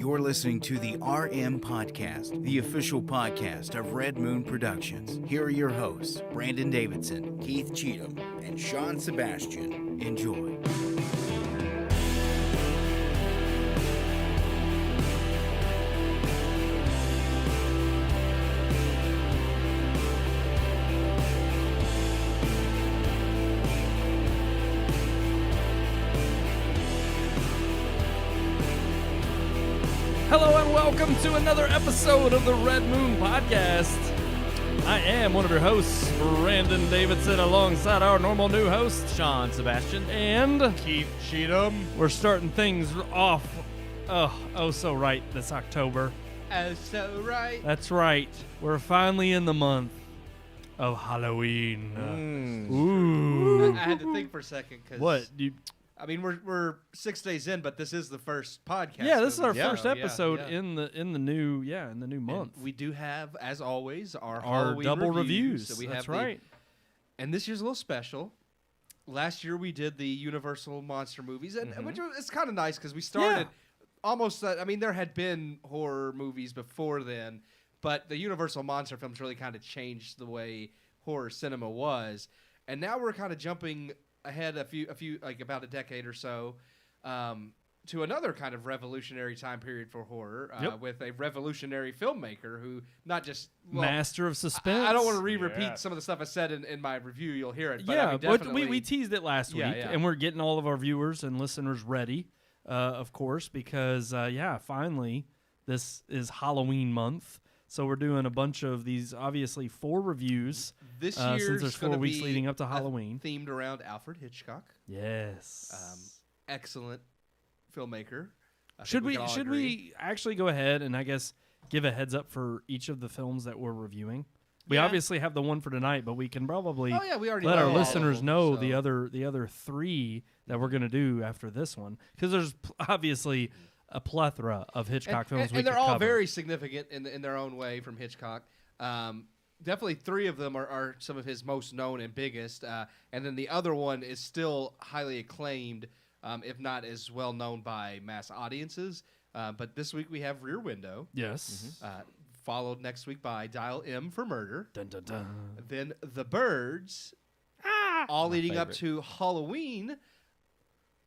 You're listening to the RMPodcast, the official podcast of Red Moon Productions. Here are your hosts, Brandon Davidson, Keith Cheatham, and Sean Sebastian. Enjoy. Hello and welcome to another episode of the Red Moon Podcast. I am one of your hosts, Brandon Davidson, alongside our normal new host, Sean Sebastian, and Keith Cheatham. We're starting things off, so right this October. Oh, so right. That's right. We're finally in the month of Halloween. Ooh. I had to think for a second because What? I mean, we're 6 days in, but this is the first podcast. Yeah, this is our of the first show. episode Yeah. in the new month. And we do have, as always, our Our Halloween double reviews. So we That's have right. And this year's a little special. Last year we did the Universal monster movies, and which it's kind of nice because we started almost. I mean, there had been horror movies before then, but the Universal monster films really kind of changed the way horror cinema was, and now we're kind of jumping ahead a few like about a decade or so to another kind of revolutionary time period for horror with a revolutionary filmmaker who not just Master of suspense. I don't want to repeat some of the stuff I said in my review. You'll hear it. But Yeah, I mean, but definitely, we teased it last week, and we're getting all of our viewers and listeners ready, of course, because, finally, this is Halloween month. So we're doing a bunch of these, obviously, 4 reviews. This since year's there's 4 gonna weeks be leading up to Halloween. Themed around Alfred Hitchcock. Yes. Excellent filmmaker. Should we all agree. we actually go ahead and I guess give a heads up for each of the films that we're reviewing? We Yeah. obviously have the one for tonight, but we can probably we already let know our all of listeners them, know so. the other 3 that we're going to do after this one, because there's obviously a plethora of Hitchcock films we and they're could all cover. very significant in their own way from Hitchcock. Definitely 3 of them are some of his most known and biggest, and then the other one is still highly acclaimed, if not as well known by mass audiences. But this week we have Rear Window. Yes. Followed next week by Dial M for Murder. Dun, dun, dun. Then The Birds, all leading up to Halloween.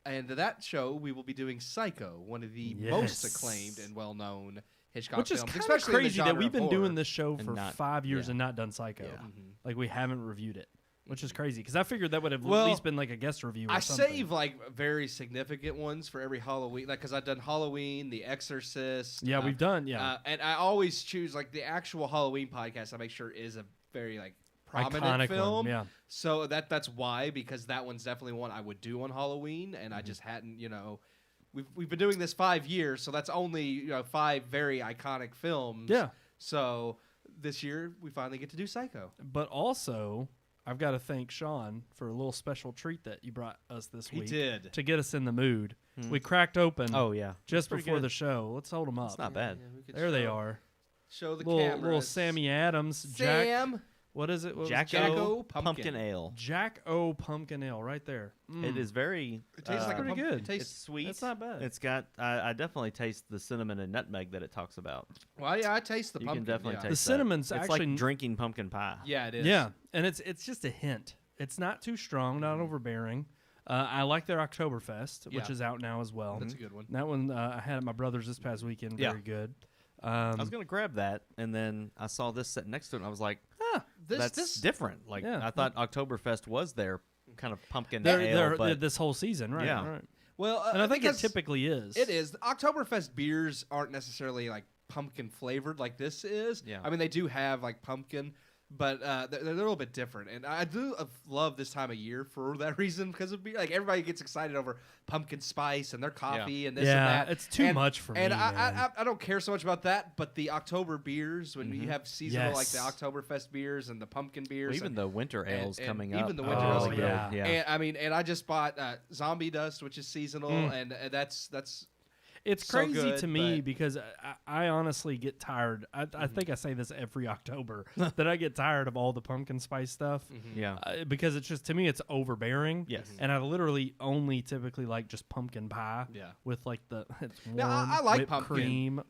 And to that show, we will be doing Psycho, one of the most acclaimed and well-known Hitchcock Which is films. kind of especially in the crazy that genre we've of been horror. doing this show for not- 5 years yeah. and not done Psycho. Yeah. Like we haven't reviewed it, which is crazy because I figured that would have Well, at least been like a guest review. Or I something. save like very significant ones for every Halloween, like because I've done Halloween, The Exorcist. Yeah, we've done. and I always choose like the actual Halloween podcast. I make sure is a very like prominent Iconic film. one, yeah. So that's why, because that one's definitely one I would do on Halloween, and Mm-hmm. I just hadn't, We've been doing this 5 years, so that's only 5 very iconic films. Yeah. So this year we finally get to do Psycho. But also, I've got to thank Sean for a little special treat that you brought us this He week. did. To get us in the mood. We cracked open. Oh, yeah. Just Pretty before good. the show. Let's hold them up. It's not bad. Yeah, we could There they show- are. Show the Little cameras. Sammy Adams. Sam. Jack. What is it? What was it? Jacko Pumpkin Ale. Jack O Pumpkin Ale right there. It is very. It tastes like a pretty pumpkin. good. It tastes It's sweet. It's not bad. It's got. I definitely taste the cinnamon and nutmeg that it talks about. Well, yeah, I taste the You pumpkin. can definitely yeah. taste The cinnamon's that. It's actually- like drinking pumpkin pie. Yeah, it is. Yeah, and it's just a hint. It's not too strong, not overbearing. I like their Oktoberfest, which Yeah. is out now as well. That's a good one. That one I had at my brother's this past weekend. Yeah. Very good. I was gonna grab that, and then I saw this sitting next to it, and I was like, that's This different. Like Yeah. I thought Oktoberfest was their kind of pumpkin they're, ale, they're but this whole season, right? Yeah. Right. well, And I think it because typically is. it is. The Oktoberfest beers aren't necessarily like pumpkin flavored like this is. Yeah. I mean, they do have like pumpkin, but they're a little bit different. And I do love this time of year for that reason, because of beer. Like everybody gets excited over pumpkin spice and their coffee and this and Yeah, that. it's too And- much for and me, man. I don't care so much about that, but the October beers, when you have seasonal like the Yes. Oktoberfest beers and the pumpkin beers, Well, even and- the winter ales and coming even up. the winter Oh, ales are good. yeah. yeah. And I mean, and I just bought Zombie Dust, which is seasonal, and that's It's so crazy good, to me but- because I honestly get tired. I think I say this every October that I get tired of all the pumpkin spice stuff. Yeah. Because it's just, to me, it's overbearing. Yes. And I literally only typically like just pumpkin pie. Yeah. With like it's warm. Now, I like whipped pumpkin. cream.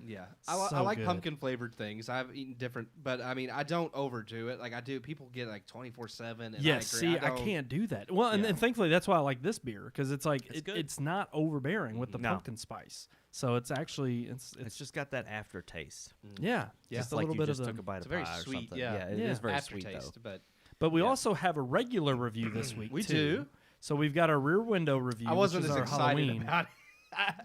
Yeah, I So like good. pumpkin flavored things. I've eaten different, but I mean, I don't overdo it. Like I do, people get like 24/7. Yes, I agree. see, I can't do that. Well, and thankfully that's why I like this beer because it's like it's not overbearing with the pumpkin spice. So it's actually it's just got that aftertaste. yeah, Yeah. just a Like little you bit just of took the. a bite It's of very pie or sweet, something. yeah. It is very sweet aftertaste, though. But we also have a regular review this week. We too. do. So we've got our Rear Window review. I wasn't which as is our excited Halloween. about it.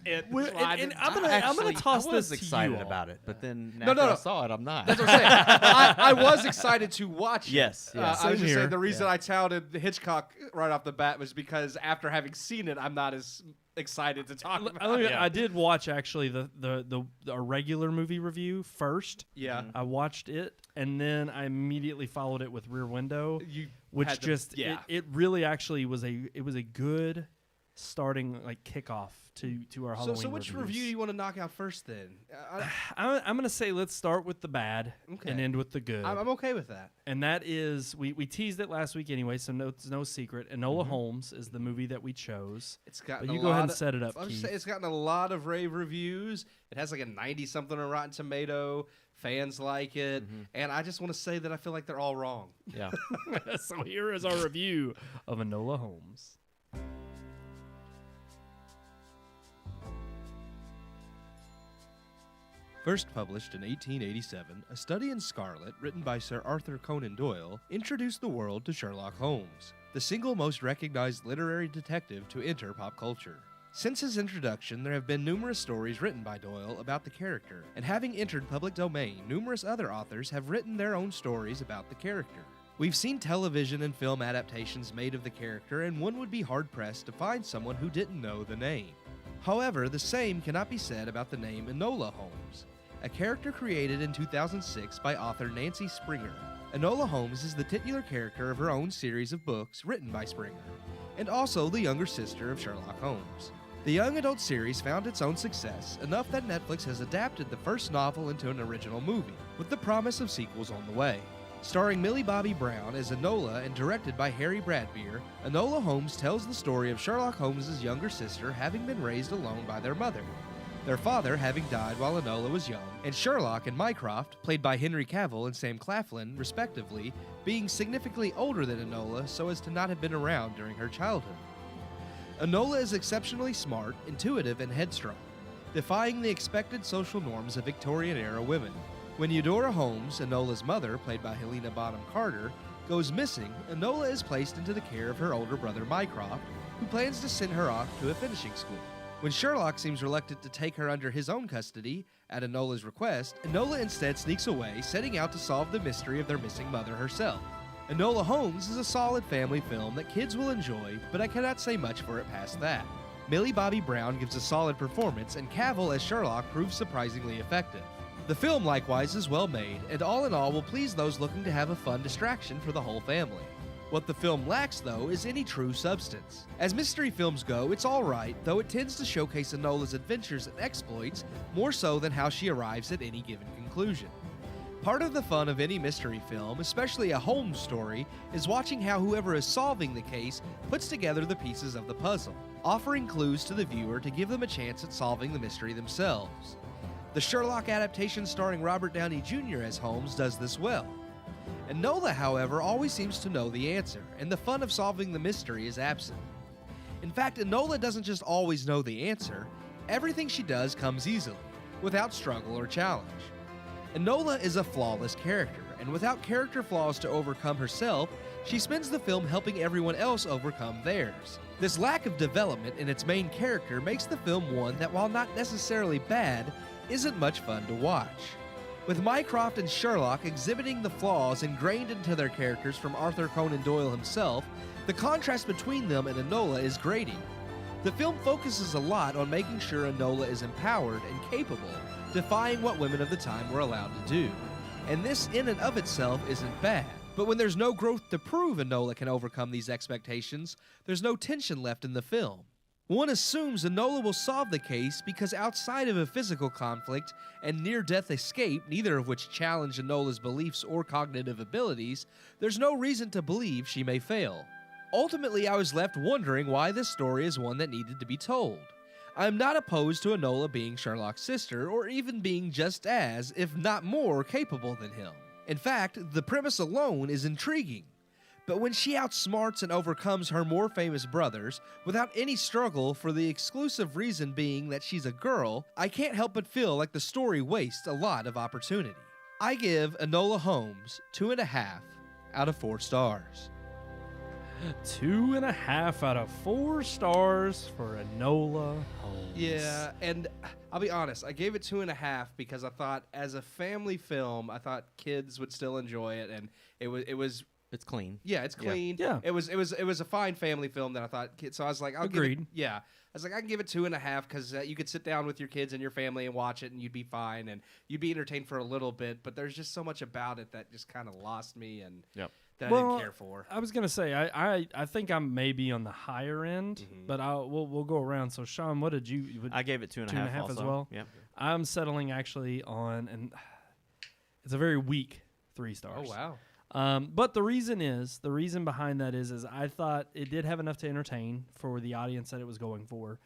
And I'm gonna toss I this was to excited you all. about it, but then No, after no. I saw it, I'm not. That's what I'm saying. I was excited to watch it. Yes, yeah. I was Same just here. saying the reason I touted the Hitchcock right off the bat was because after having seen it, I'm not as excited to talk about it. I did watch actually the regular movie review first. Yeah. I watched it and then I immediately followed it with Rear Window, You which had to- just yeah. it really actually was a good starting like kickoff to our Halloween. So which reviews. review do you want to knock out first then? I'm gonna say let's start with the bad Okay. and end with the good. I'm okay with that. And that is we teased it last week anyway, so it's no secret. Enola Holmes is the movie that we chose. It's gotten But you a go ahead lot and of- set it up, I'm just Keith. saying it's gotten a lot of rave reviews. It has like a 90-something on Rotten Tomato. Fans like it, and I just want to say that I feel like they're all wrong. Yeah. So here is our review of Enola Holmes. First published in 1887, A Study in Scarlet, written by Sir Arthur Conan Doyle, introduced the world to Sherlock Holmes, the single most recognized literary detective to enter pop culture. Since his introduction, there have been numerous stories written by Doyle about the character, and having entered public domain, numerous other authors have written their own stories about the character. We've seen television and film adaptations made of the character, and one would be hard-pressed to find someone who didn't know the name. However, the same cannot be said about the name Enola Holmes, a character created in 2006 by author Nancy Springer. Enola Holmes is the titular character of her own series of books written by Springer, and also the younger sister of Sherlock Holmes. The young adult series found its own success, enough that Netflix has adapted the first novel into an original movie, with the promise of sequels on the way. Starring Millie Bobby Brown as Enola and directed by Harry Bradbeer, Enola Holmes tells the story of Sherlock Holmes' younger sister having been raised alone by their mother, their father having died while Enola was young, and Sherlock and Mycroft, played by Henry Cavill and Sam Claflin, respectively, being significantly older than Enola so as to not have been around during her childhood. Enola is exceptionally smart, intuitive, and headstrong, defying the expected social norms of Victorian-era women. When Eudora Holmes, Enola's mother, played by Helena Bonham Carter, goes missing, Enola is placed into the care of her older brother Mycroft, who plans to send her off to a finishing school. When Sherlock seems reluctant to take her under his own custody, at Enola's request, Enola instead sneaks away, setting out to solve the mystery of their missing mother herself. Enola Holmes is a solid family film that kids will enjoy, but I cannot say much for it past that. Millie Bobby Brown gives a solid performance, and Cavill as Sherlock proves surprisingly effective. The film likewise is well made, and all in all will please those looking to have a fun distraction for the whole family. What the film lacks, though, is any true substance. As mystery films go, it's alright, though it tends to showcase Enola's adventures and exploits more so than how she arrives at any given conclusion. Part of the fun of any mystery film, especially a Holmes story, is watching how whoever is solving the case puts together the pieces of the puzzle, offering clues to the viewer to give them a chance at solving the mystery themselves. The Sherlock adaptation starring Robert Downey Jr. as Holmes does this well. Enola, however, always seems to know the answer, and the fun of solving the mystery is absent. In fact, Enola doesn't just always know the answer, everything she does comes easily, without struggle or challenge. Enola is a flawless character, and without character flaws to overcome herself, she spends the film helping everyone else overcome theirs. This lack of development in its main character makes the film one that, while not necessarily bad, isn't much fun to watch. With Mycroft and Sherlock exhibiting the flaws ingrained into their characters from Arthur Conan Doyle himself, the contrast between them and Enola is grating. The film focuses a lot on making sure Enola is empowered and capable, defying what women of the time were allowed to do. And this in and of itself isn't bad. But when there's no growth to prove Enola can overcome these expectations, there's no tension left in the film. One assumes Enola will solve the case because outside of a physical conflict and near-death escape, neither of which challenge Enola's beliefs or cognitive abilities, there's no reason to believe she may fail. Ultimately, I was left wondering why this story is one that needed to be told. I am not opposed to Enola being Sherlock's sister, or even being just as, if not more, capable than him. In fact, the premise alone is intriguing. But when she outsmarts and overcomes her more famous brothers, without any struggle for the exclusive reason being that she's a girl, I can't help but feel like the story wastes a lot of opportunity. I give Enola Holmes 2.5 out of 4 stars. 2.5 out of 4 stars for Enola Holmes. Yeah, and I'll be honest, I gave it 2.5 because I thought as a family film, I thought kids would still enjoy it, and it was It's clean. Yeah, it's clean. Yeah. It was a fine family film that I thought. So I was like, Agreed. I was like, I can give it 2.5 because you could sit down with your kids and your family and watch it, and you'd be fine, and you'd be entertained for a little bit. But there's just so much about it that just kind of lost me, and that I didn't care for. I was gonna say I think I'm maybe on the higher end, but we'll go around. So Sean, what did you? I gave it 2.5 2.5 as well. Yeah. I'm settling actually on, and it's a very weak 3 stars. Oh wow. But the reason behind that is I thought it did have enough to entertain for the audience that it was going for.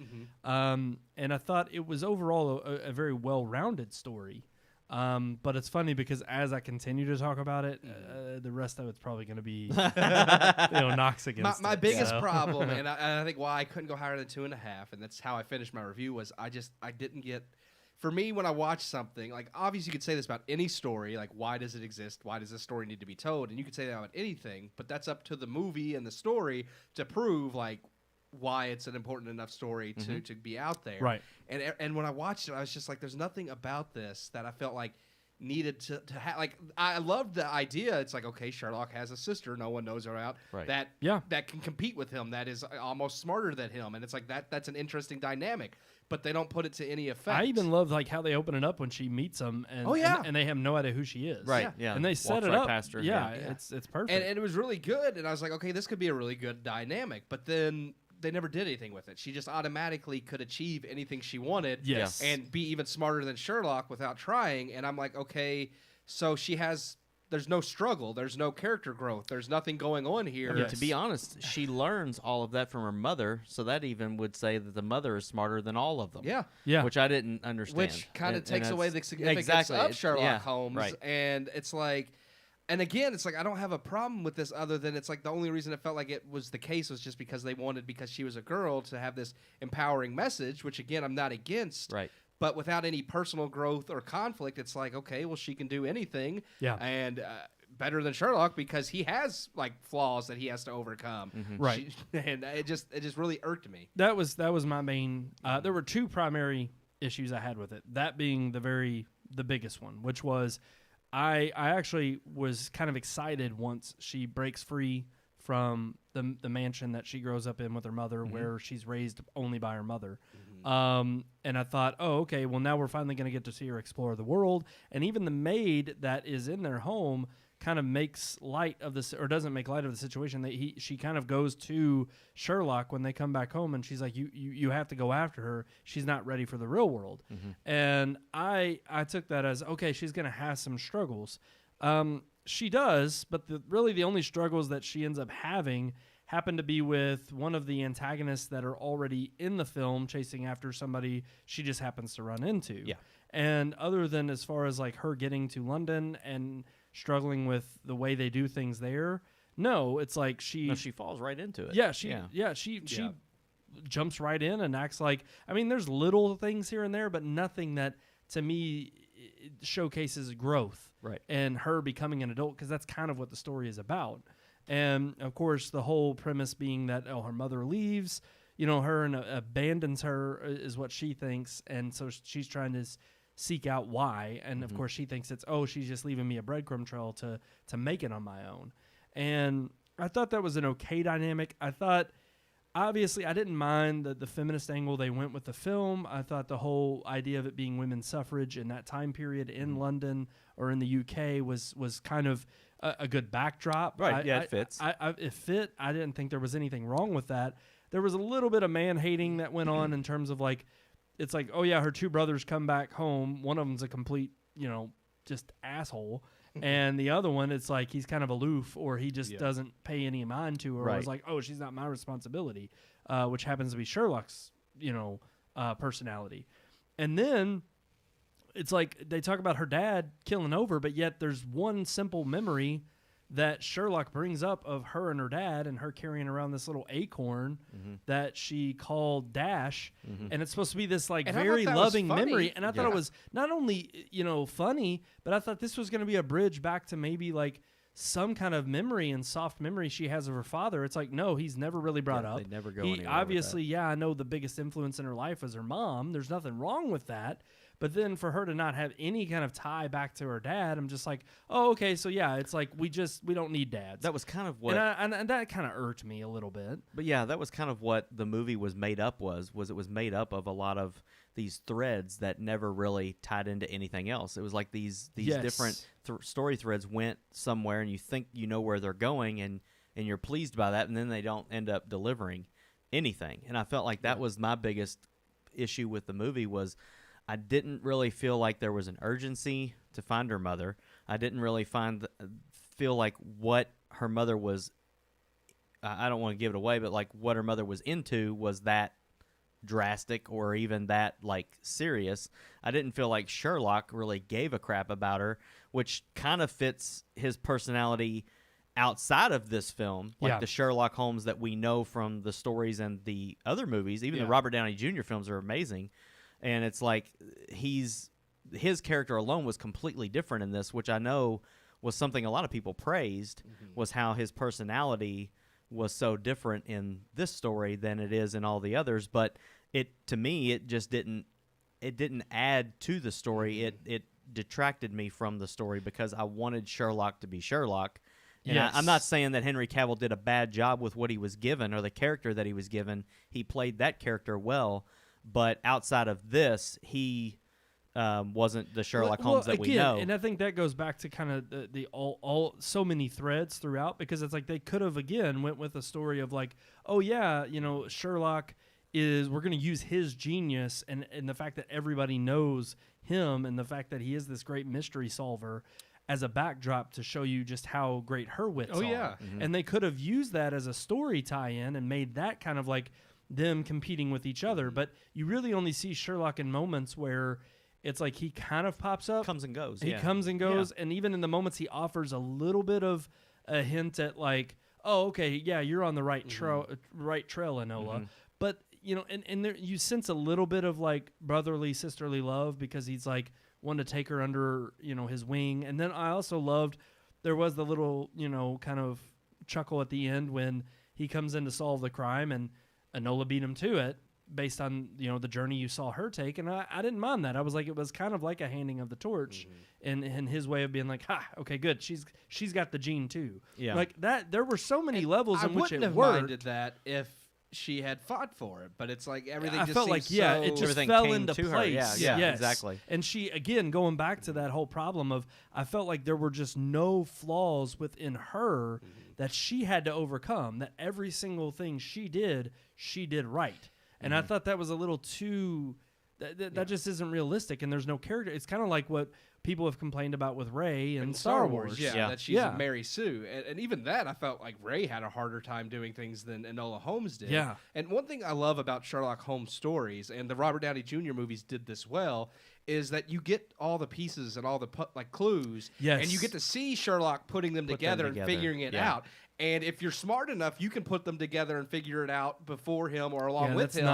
And I thought it was overall a very well-rounded story. But it's funny because as I continue to talk about it, the rest of it's probably going to be, knocks against my it, biggest so. problem, and I think why I couldn't go higher than 2.5, and that's how I finished my review, was I didn't get. For me, when I watch something, like, obviously you could say this about any story, like, why does it exist? Why does this story need to be told? And you could say that about anything, but that's up to the movie and the story to prove, like, why it's an important enough story to be out there. Right. And when I watched it, I was just like, there's nothing about this that I felt like needed to have. Like, I loved the idea. It's like, okay, Sherlock has a sister no one knows her out that can compete with him, that is almost smarter than him, and it's like that's an interesting dynamic. But they don't put it to any effect. I even love like how they open it up when she meets him, and and they have no idea who she is. Right. Yeah. And they set it right up. Past her. Yeah, it's perfect. And it was really good. And I was like, okay, this could be a really good dynamic. But then they never did anything with it. She just automatically could achieve anything she wanted. Yes. And be even smarter than Sherlock without trying. And I'm like, okay, so there's no struggle. There's no character growth. There's nothing going on here. I mean, to be honest, she learns all of that from her mother, so that even would say that the mother is smarter than all of them. Yeah. Yeah. Which I didn't understand. Which kind of takes away the significance of Sherlock Holmes. Right. And it's like, and again, it's like, I don't have a problem with this other than it's like the only reason it felt like it was the case was just because they wanted, because she was a girl, to have this empowering message, which again, I'm not against. Right. But without any personal growth or conflict, it's like, okay, well, she can do anything. Yeah. And better than Sherlock because he has like flaws that he has to overcome. Right. And it just really irked me. That was my main. There were 2 primary issues I had with it. That being the biggest one, which was I actually was kind of excited once she breaks free from the mansion that she grows up in with her mother, where she's raised only by her mother. And I thought, oh, okay, well, now we're finally going to get to see her explore the world. And even the maid that is in their home kind of makes light of this, or doesn't make light of the situation. That she kind of goes to Sherlock when they come back home, and she's like, you have to go after her. She's not ready for the real world. And I took that as, okay, she's going to have some struggles. She does, but really the only struggles that she ends up having happen to be with one of the antagonists that are already in the film chasing after somebody she just happens to run into. Yeah. And other than as far as like her getting to London and struggling with the way they do things there, no, it's like she falls right into it. Yeah, she jumps right in and acts like, I mean, there's little things here and there, but nothing that to me showcases growth. Right. And her becoming an adult, because that's kind of what the story is about. And of course, the whole premise being that her mother leaves, her and abandons her is what she thinks, and so she's trying to seek out why. And of course, she thinks it's she's just leaving me a breadcrumb trail to make it on my own. And I thought that was an okay dynamic. I thought, obviously, I didn't mind the feminist angle they went with the film. I thought the whole idea of it being women's suffrage in that time period in London or in the UK was kind of a good backdrop. Right, it fits. It fit. I didn't think there was anything wrong with that. there was a little bit of man-hating that went on in terms of like, it's like, oh yeah, her two brothers come back home. One of them's a complete, just asshole. And the other one, it's like he's kind of aloof, or he just doesn't pay any mind to her. Right. Or it's like, oh, she's not my responsibility, which happens to be Sherlock's, personality. And then it's like they talk about her dad killing over, but yet there's one simple memory that Sherlock brings up of her and her dad, and her carrying around this little acorn that she called Dash, and it's supposed to be this like very loving memory. And I thought it was not only funny, but I thought this was going to be a bridge back to maybe like some kind of memory and soft memory she has of her father. It's like, no, he's never really brought up. They never go anywhere obviously, with that. I know the biggest influence in her life was her mom. There's nothing wrong with that. But then for her to not have any kind of tie back to her dad, I'm just like, oh, okay, so it's like we don't need dads. That was kind of what... And that kind of irked me a little bit. But yeah, that was kind of what the movie was made up was it was made up of a lot of these threads that never really tied into anything else. It was like these different story threads went somewhere, and you think you know where they're going, and you're pleased by that, and then they don't end up delivering anything. And I felt like that was my biggest issue with the movie was... I didn't really feel like there was an urgency to find her mother. I didn't really feel like what her mother was, I don't want to give it away, but like what her mother was into was that drastic or even that like serious. I didn't feel like Sherlock really gave a crap about her, which kind of fits his personality outside of this film, like the Sherlock Holmes that we know from the stories and the other movies. Even the Robert Downey Jr. films are amazing. And it's like his character alone was completely different in this, which I know was something a lot of people praised, was how his personality was so different in this story than it is in all the others. But to me, it just didn't add to the story. It detracted me from the story because I wanted Sherlock to be Sherlock. And I'm not saying that Henry Cavill did a bad job with what he was given or the character that he was given. He played that character well. But outside of this, he wasn't the Sherlock Holmes that we know. And I think that goes back to kind of the all so many threads throughout, because it's like they could have, again, went with a story of like, oh, yeah, Sherlock we're going to use his genius and the fact that everybody knows him and the fact that he is this great mystery solver as a backdrop to show you just how great her wits are. Yeah. And they could have used that as a story tie-in and made that kind of like them competing with each other, but you really only see Sherlock in moments where it's like he kind of pops up, comes and goes. He comes and goes, and even in the moments he offers a little bit of a hint at like, oh, okay, yeah, you're on the right trail, Enola. But and there, you sense a little bit of like brotherly, sisterly love because he's like wanted to take her under his wing. And then I also loved there was the little kind of chuckle at the end when he comes in to solve the crime and Enola beat him to it based on the journey you saw her take, and I didn't mind that. I was like, it was kind of like a handing of the torch, in his way of being like, ha, okay, good, she's got the gene too. Yeah, like that. There were so many levels in which it worked. I wouldn't have minded that if she had fought for it, but it's like everything. I just felt like it just fell into place. Yeah, exactly. And she again going back to that whole problem of I felt like there were just no flaws within her that she had to overcome. That every single thing she did right. And I thought that was a little too. That just isn't realistic, and there's no character. It's kind of like what people have complained about with Rey and Star Wars. That she's a Mary Sue. And even that, I felt like Rey had a harder time doing things than Enola Holmes did. Yeah. And one thing I love about Sherlock Holmes stories, and the Robert Downey Jr. movies did this well, is that you get all the pieces and all the clues, and you get to see Sherlock putting them together and figuring it out. And if you're smart enough, you can put them together and figure it out before him or along with him.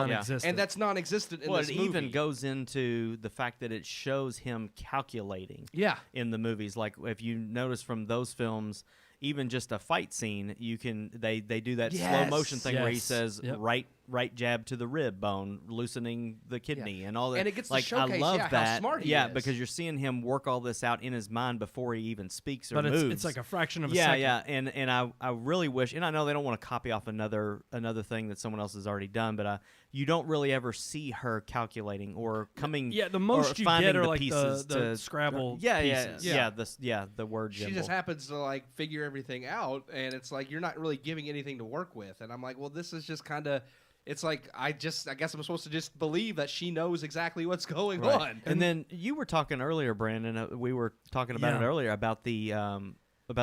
And that's non-existent in this movie. Well, it even goes into the fact that it shows him calculating in the movies. Like, if you notice from those films, even just a fight scene, they do that slow motion thing where he says, right right jab to the rib bone, loosening the kidney, and all that. And it gets to like showcase, I love how that. smart he is. Because you're seeing him work all this out in his mind before he even speaks or but moves. it's like a fraction of a second. Yeah, and I really wish, and I know they don't want to copy off another thing that someone else has already done, but you don't really ever see her calculating or coming. Yeah, the most or you finding get are the like pieces the to Scrabble pieces. pieces. The word She jimble. just happens to like figure everything out, and it's like you're not really giving anything to work with. And I'm like, well, this is just kind of. It's like I guess I'm supposed to just believe that she knows exactly what's going on. And then you were talking earlier, Brandon. We were talking about it earlier about the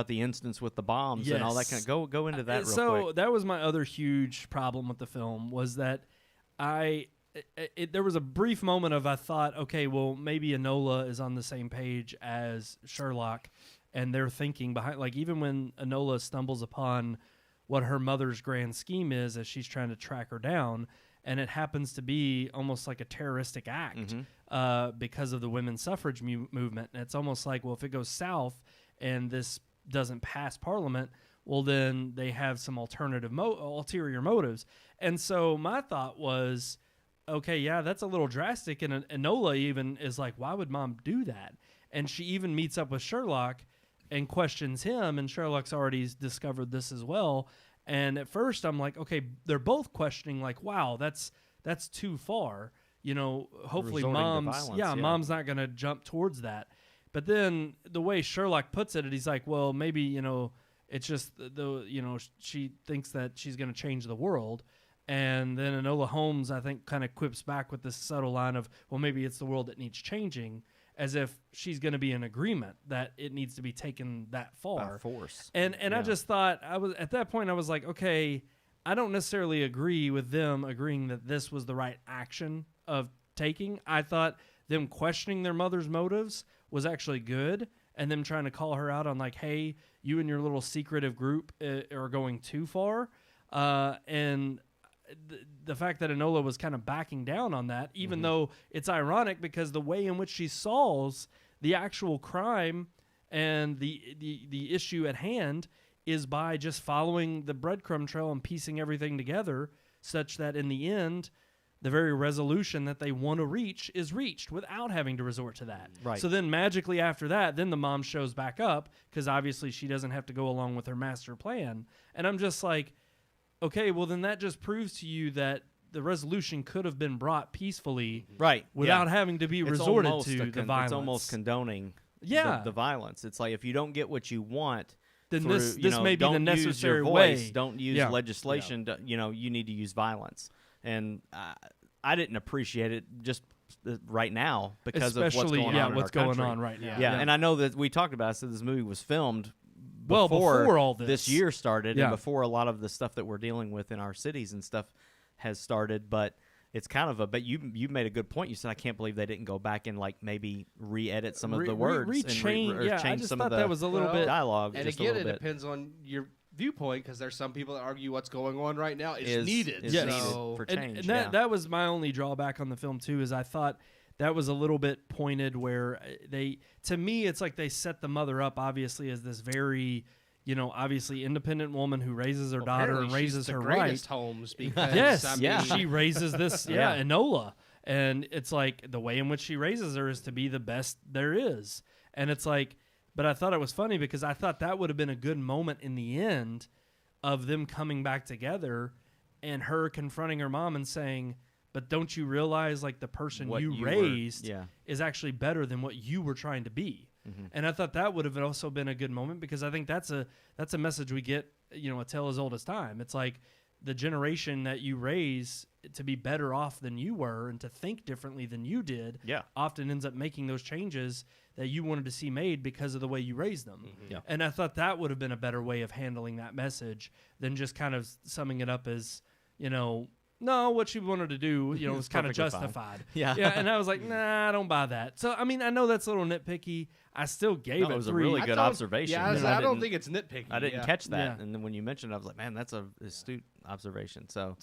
instance with the bombs and all that kind of. Go into that real quick. So that was my other huge problem with the film was that there was a brief moment of I thought, okay, well maybe Enola is on the same page as Sherlock, and they're thinking behind. Like even when Enola stumbles upon what her mother's grand scheme is as she's trying to track her down, and it happens to be almost like a terroristic act because of the women's suffrage movement. And it's almost like, well, if it goes south and this doesn't pass Parliament, well, then they have some ulterior motives. And so my thought was, okay, yeah, that's a little drastic. And Enola even is like, why would Mom do that? And she even meets up with Sherlock and questions him, and Sherlock's already discovered this as well. And at first I'm like, okay, they're both questioning like, wow, that's too far. Hopefully Mom's not going to jump towards that. But then the way Sherlock puts it, he's like, well, maybe, it's just she thinks that she's going to change the world. And then Enola Holmes, I think, kind of quips back with this subtle line of, well, maybe it's the world that needs changing, as if she's going to be in agreement that it needs to be taken that far. By force. And I just thought, at that point, I was like, okay, I don't necessarily agree with them agreeing that this was the right action of taking. I thought them questioning their mother's motives was actually good, and them trying to call her out on like, hey, you and your little secretive group are going too far. And the fact that Enola was kind of backing down on that, even though it's ironic because the way in which she solves the actual crime and the issue at hand is by just following the breadcrumb trail and piecing everything together such that in the end, the very resolution that they want to reach is reached without having to resort to that. Right. So then magically after that, then the mom shows back up because obviously she doesn't have to go along with her master plan. And I'm just like, okay, well then that just proves to you that the resolution could have been brought peacefully, without having to be resorted to the violence. It's almost condoning the violence. It's like if you don't get what you want, then through, this may be the necessary voice, way. Don't use legislation. You need to use violence, and I didn't appreciate it just right now because especially of what's going on in what's our going country. on right now. Yeah, and I know that we talked about it. So this movie was filmed before all this year started, and before a lot of the stuff that we're dealing with in our cities and stuff has started. But it's kind of but you made a good point. You said I can't believe they didn't go back and like maybe re-edit some of the words and change I just some thought of the that was a little bit dialogue. And just again, a it little bit. depends on your viewpoint because there's some people that argue what's going on right now is needed. Is Yes. needed So- for change. And that was my only drawback on the film too, is I thought that was a little bit pointed where to me, it's like they set the mother up obviously as this very, obviously independent woman who raises her daughter and raises her right. Holmes because Yes, she raises this, Enola. And it's like the way in which she raises her is to be the best there is. And it's like, but I thought it was funny because I thought that would have been a good moment in the end of them coming back together and her confronting her mom and saying, but don't you realize like the person What you raised is actually better than what you were trying to be. Mm-hmm. And I thought that would have also been a good moment because I think that's a message we get, a tale as old as time. It's like the generation that you raise to be better off than you were and to think differently than you did often ends up making those changes that you wanted to see made because of the way you raised them. Mm-hmm. Yeah. And I thought that would have been a better way of handling that message than just kind of summing it up as, no, what she wanted to do, was kind of justified. Yeah. And I was like, nah, I don't buy that. So, I mean, I know that's a little nitpicky. I still gave it was 3. a really good observation. Yeah, I don't think it's nitpicky. I didn't catch that. Yeah. And then when you mentioned it, I was like, man, that's a astute observation. So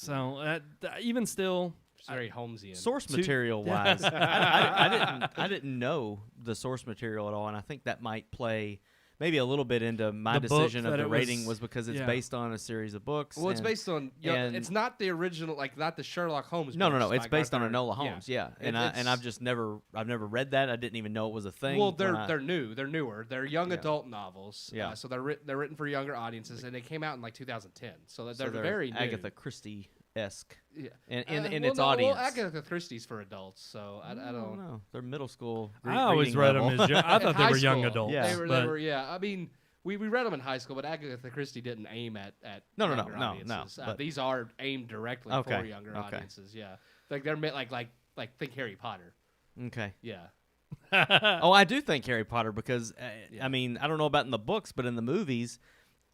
even still, it's very Holmesian. Source material wise, I didn't know the source material at all, and I think that might play maybe a little bit into my The book decision of that the it rating was- was because it's yeah. based on a series of books. Well, it's and- based on. and- It's not the original, like not the Sherlock Holmes. No, books it's by based on Arthur- Enola Holmes. Yeah, and It's- I've just never read that. I didn't even know it was a thing. Well, when I- they're new. They're newer. They're young Yeah. adult novels. Yeah. So they're written for younger audiences, and they came out in like 2010. So so they're very new. Agatha Christie-esque Yeah. in well, its no, audience. Well, Agatha Christie's for adults, so I don't. know. They're middle school. I always read them as I thought they High were young school. adults. Yeah. They were. but Yeah. I mean, we read them in high school, but Agatha Christie didn't aim at No, younger no, audiences. but- These are aimed directly Okay, for younger okay. audiences. Yeah. Like they're meant like think Harry Potter. Okay. Yeah. Oh, I do think Harry Potter because Yeah. I mean I don't know about in the books, but in the movies,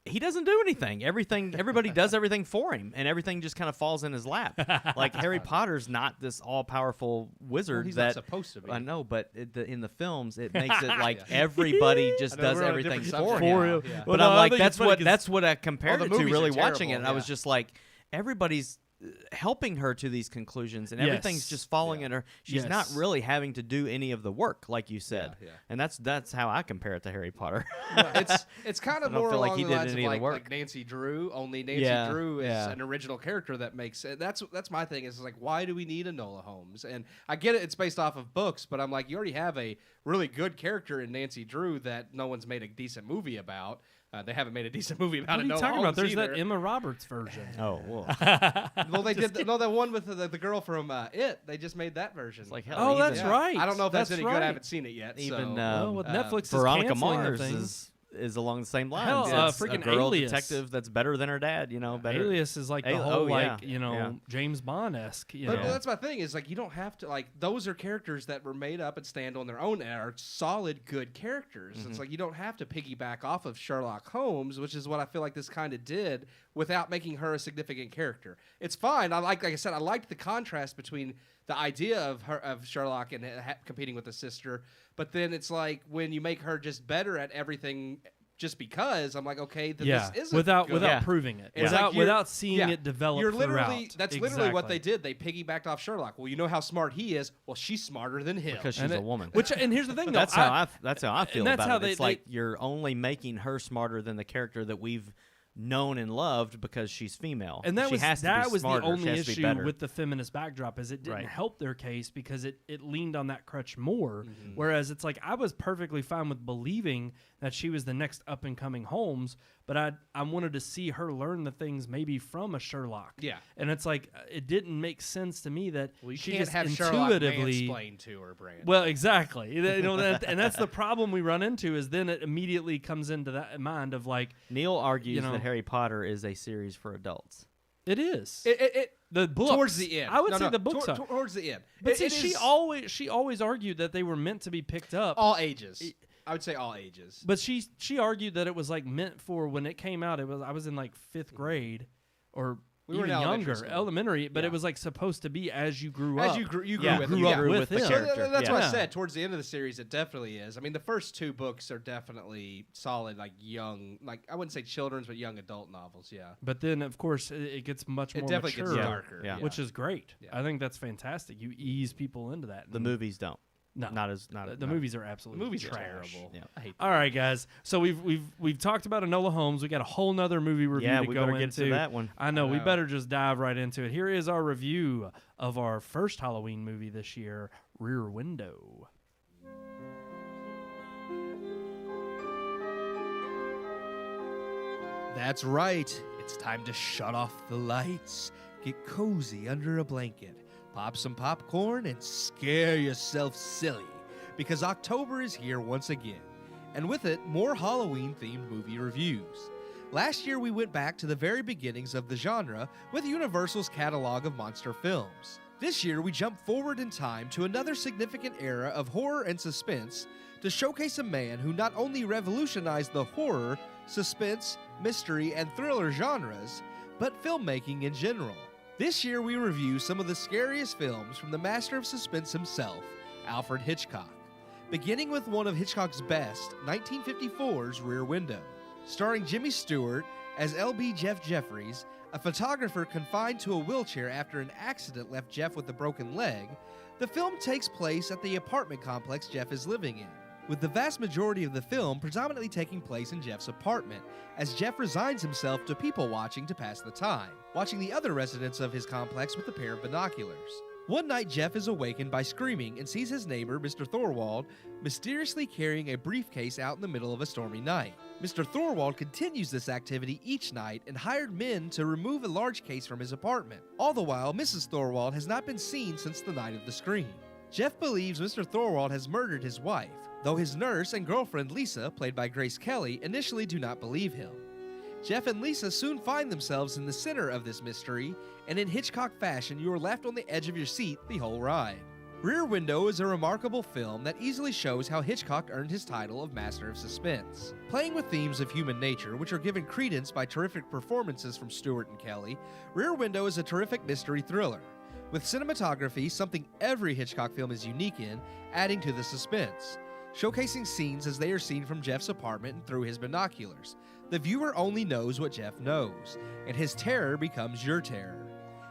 he doesn't do anything. Everybody does everything for him, and everything just kind of falls in his lap. Like Harry Potter's not this all-powerful wizard Well, he's that not supposed to be. I know, but in the films, it makes it like everybody just I know, does we're on a everything different for subject him. now. For real. Yeah. Well, But no, I'm I like, think it's funny 'cause- that's what I compared the it to. movies Really are watching it, terrible, I was yeah. just like, everybody's helping her to these conclusions, and everything's Yes. just falling in her. She's not Yes. really having to do any of the work, like you said. Yeah, yeah. And that's how I compare it to Harry Potter. It's kind of I don't more feel like along he the did lines of any of the like, work. like Nancy Drew. Only Nancy Yeah, Drew is yeah. an original character that makes it. That's my thing. Is like, why do we need Enola Holmes? And I get it. It's based off of books, but I'm like, you already have a really good character in Nancy Drew that no one's made a decent movie about. They haven't made a decent movie about What are you Enola talking about? Holmes There's either. that Emma Roberts version. Oh, well. Well, they did. No, that one with the girl from It. They just made that version. It's like hell. Oh, even, that's right. I don't know if that's any good. right. I haven't seen it yet. Even so. Well, Netflix is Veronica canceling the Mars thing. is along the same lines. Hell, It's a freaking girl Alias. detective that's better than her dad. You know, better. Alias is like the Oh, whole yeah. like James Bond-esque. You But know? that's my thing is like you don't have to like those are characters that were made up and stand on their own and are solid good characters. Mm-hmm. It's like you don't have to piggyback off of Sherlock Holmes, which is what I feel like this kind of did without making her a significant character. It's fine. Like I said, I liked the contrast between the idea of Sherlock and competing with the sister, but then it's like when you make her just better at everything. Just because I'm like, okay, then yeah, this isn't without good. Yeah. proving it, It's without like you're- without seeing yeah, it develop You're literally throughout. that's literally what they Exactly. did. They piggybacked off Sherlock. Well, you know how smart he is. Well, she's smarter than him. Because she's And a it- woman. And here's the thing, though. That's how I feel that's about how it. they- It's like you're only making her smarter than the character that we've known and loved because she's female. And that she was has to that be was smarter. the She only has to be issue better. with the feminist backdrop is it didn't Right. help their case because it leaned on that crutch more. Mm-hmm. Whereas it's like I was perfectly fine with believing that she was the next up and coming Holmes, but I wanted to see her learn the things maybe from a Sherlock. Yeah. And it's like it didn't make sense to me that Well, you she can't just have Sherlock intuitively mansplain to her, Brand. Well, exactly. And that's the problem we run into is then it immediately comes into that mind of like Neil argues know- that Harry Potter is a series for adults. it is. it The books. towards the end. I would No, say no, the books are. towards the end. But It- see, it she is always argued that they were meant to be picked up. all ages. I would say all ages. But she argued that it was like meant for when it came out. It was I was in like 5th grade, or We were even in elementary younger, school. elementary. But Yeah. it was like supposed to be as you grew As up. you grew Yeah, with grew him. up Yeah. with the him. character. That's what I Yeah. said. Towards the end of the series, it definitely is. I mean, the first 2 books are definitely solid, like young, like I wouldn't say children's, but young adult novels. Yeah, But then, of course, it gets much it more definitely mature, gets darker. Yeah. which is great. Yeah. I think that's fantastic. You ease people into that. The And movies don't. no, Not as the movies are The absolutely movies are trash. terrible. Yeah. I hate All right, guys. So we've talked about Enola Holmes. We got a whole nother movie review Yeah, to we go better into. get to that one. I know. We Wow. better just dive right into it. Here is our review of our first Halloween movie this year, Rear Window. That's right. It's time to shut off the lights, get cozy under a blanket, pop some popcorn, and scare yourself silly. Because October is here once again. And with it, more Halloween-themed movie reviews. Last year, we went back to the very beginnings of the genre with Universal's catalog of monster films. This year, we jump forward in time to another significant era of horror and suspense to showcase a man who not only revolutionized the horror, suspense, mystery, and thriller genres, but filmmaking in general. This year, we review some of the scariest films from the master of suspense himself, Alfred Hitchcock. Beginning with one of Hitchcock's best, 1954's Rear Window. Starring Jimmy Stewart as L.B. Jeff Jeffries, a photographer confined to a wheelchair after an accident left Jeff with a broken leg, the film takes place at the apartment complex Jeff is living in. with the vast majority of the film predominantly taking place in Jeff's apartment, as Jeff resigns himself to people watching to pass the time, watching the other residents of his complex with a pair of binoculars. One night, Jeff is awakened by screaming and sees his neighbor, Mr. Thorwald, mysteriously carrying a briefcase out in the middle of a stormy night. Mr. Thorwald continues this activity each night and hired men to remove a large case from his apartment. All the while, Mrs. Thorwald has not been seen since the night of the scream. Jeff believes Mr. Thorwald has murdered his wife, though his nurse and girlfriend Lisa, played by Grace Kelly, initially do not believe him. Jeff and Lisa soon find themselves in the center of this mystery, and in Hitchcock fashion, you are left on the edge of your seat the whole ride. Rear Window is a remarkable film that easily shows how Hitchcock earned his title of Master of Suspense. Playing with themes of human nature, which are given credence by terrific performances from Stewart and Kelly, Rear Window is a terrific mystery thriller, with cinematography, something every Hitchcock film is unique in, adding to the suspense, showcasing scenes as they are seen from Jeff's apartment and through his binoculars. The viewer only knows what Jeff knows, and his terror becomes your terror.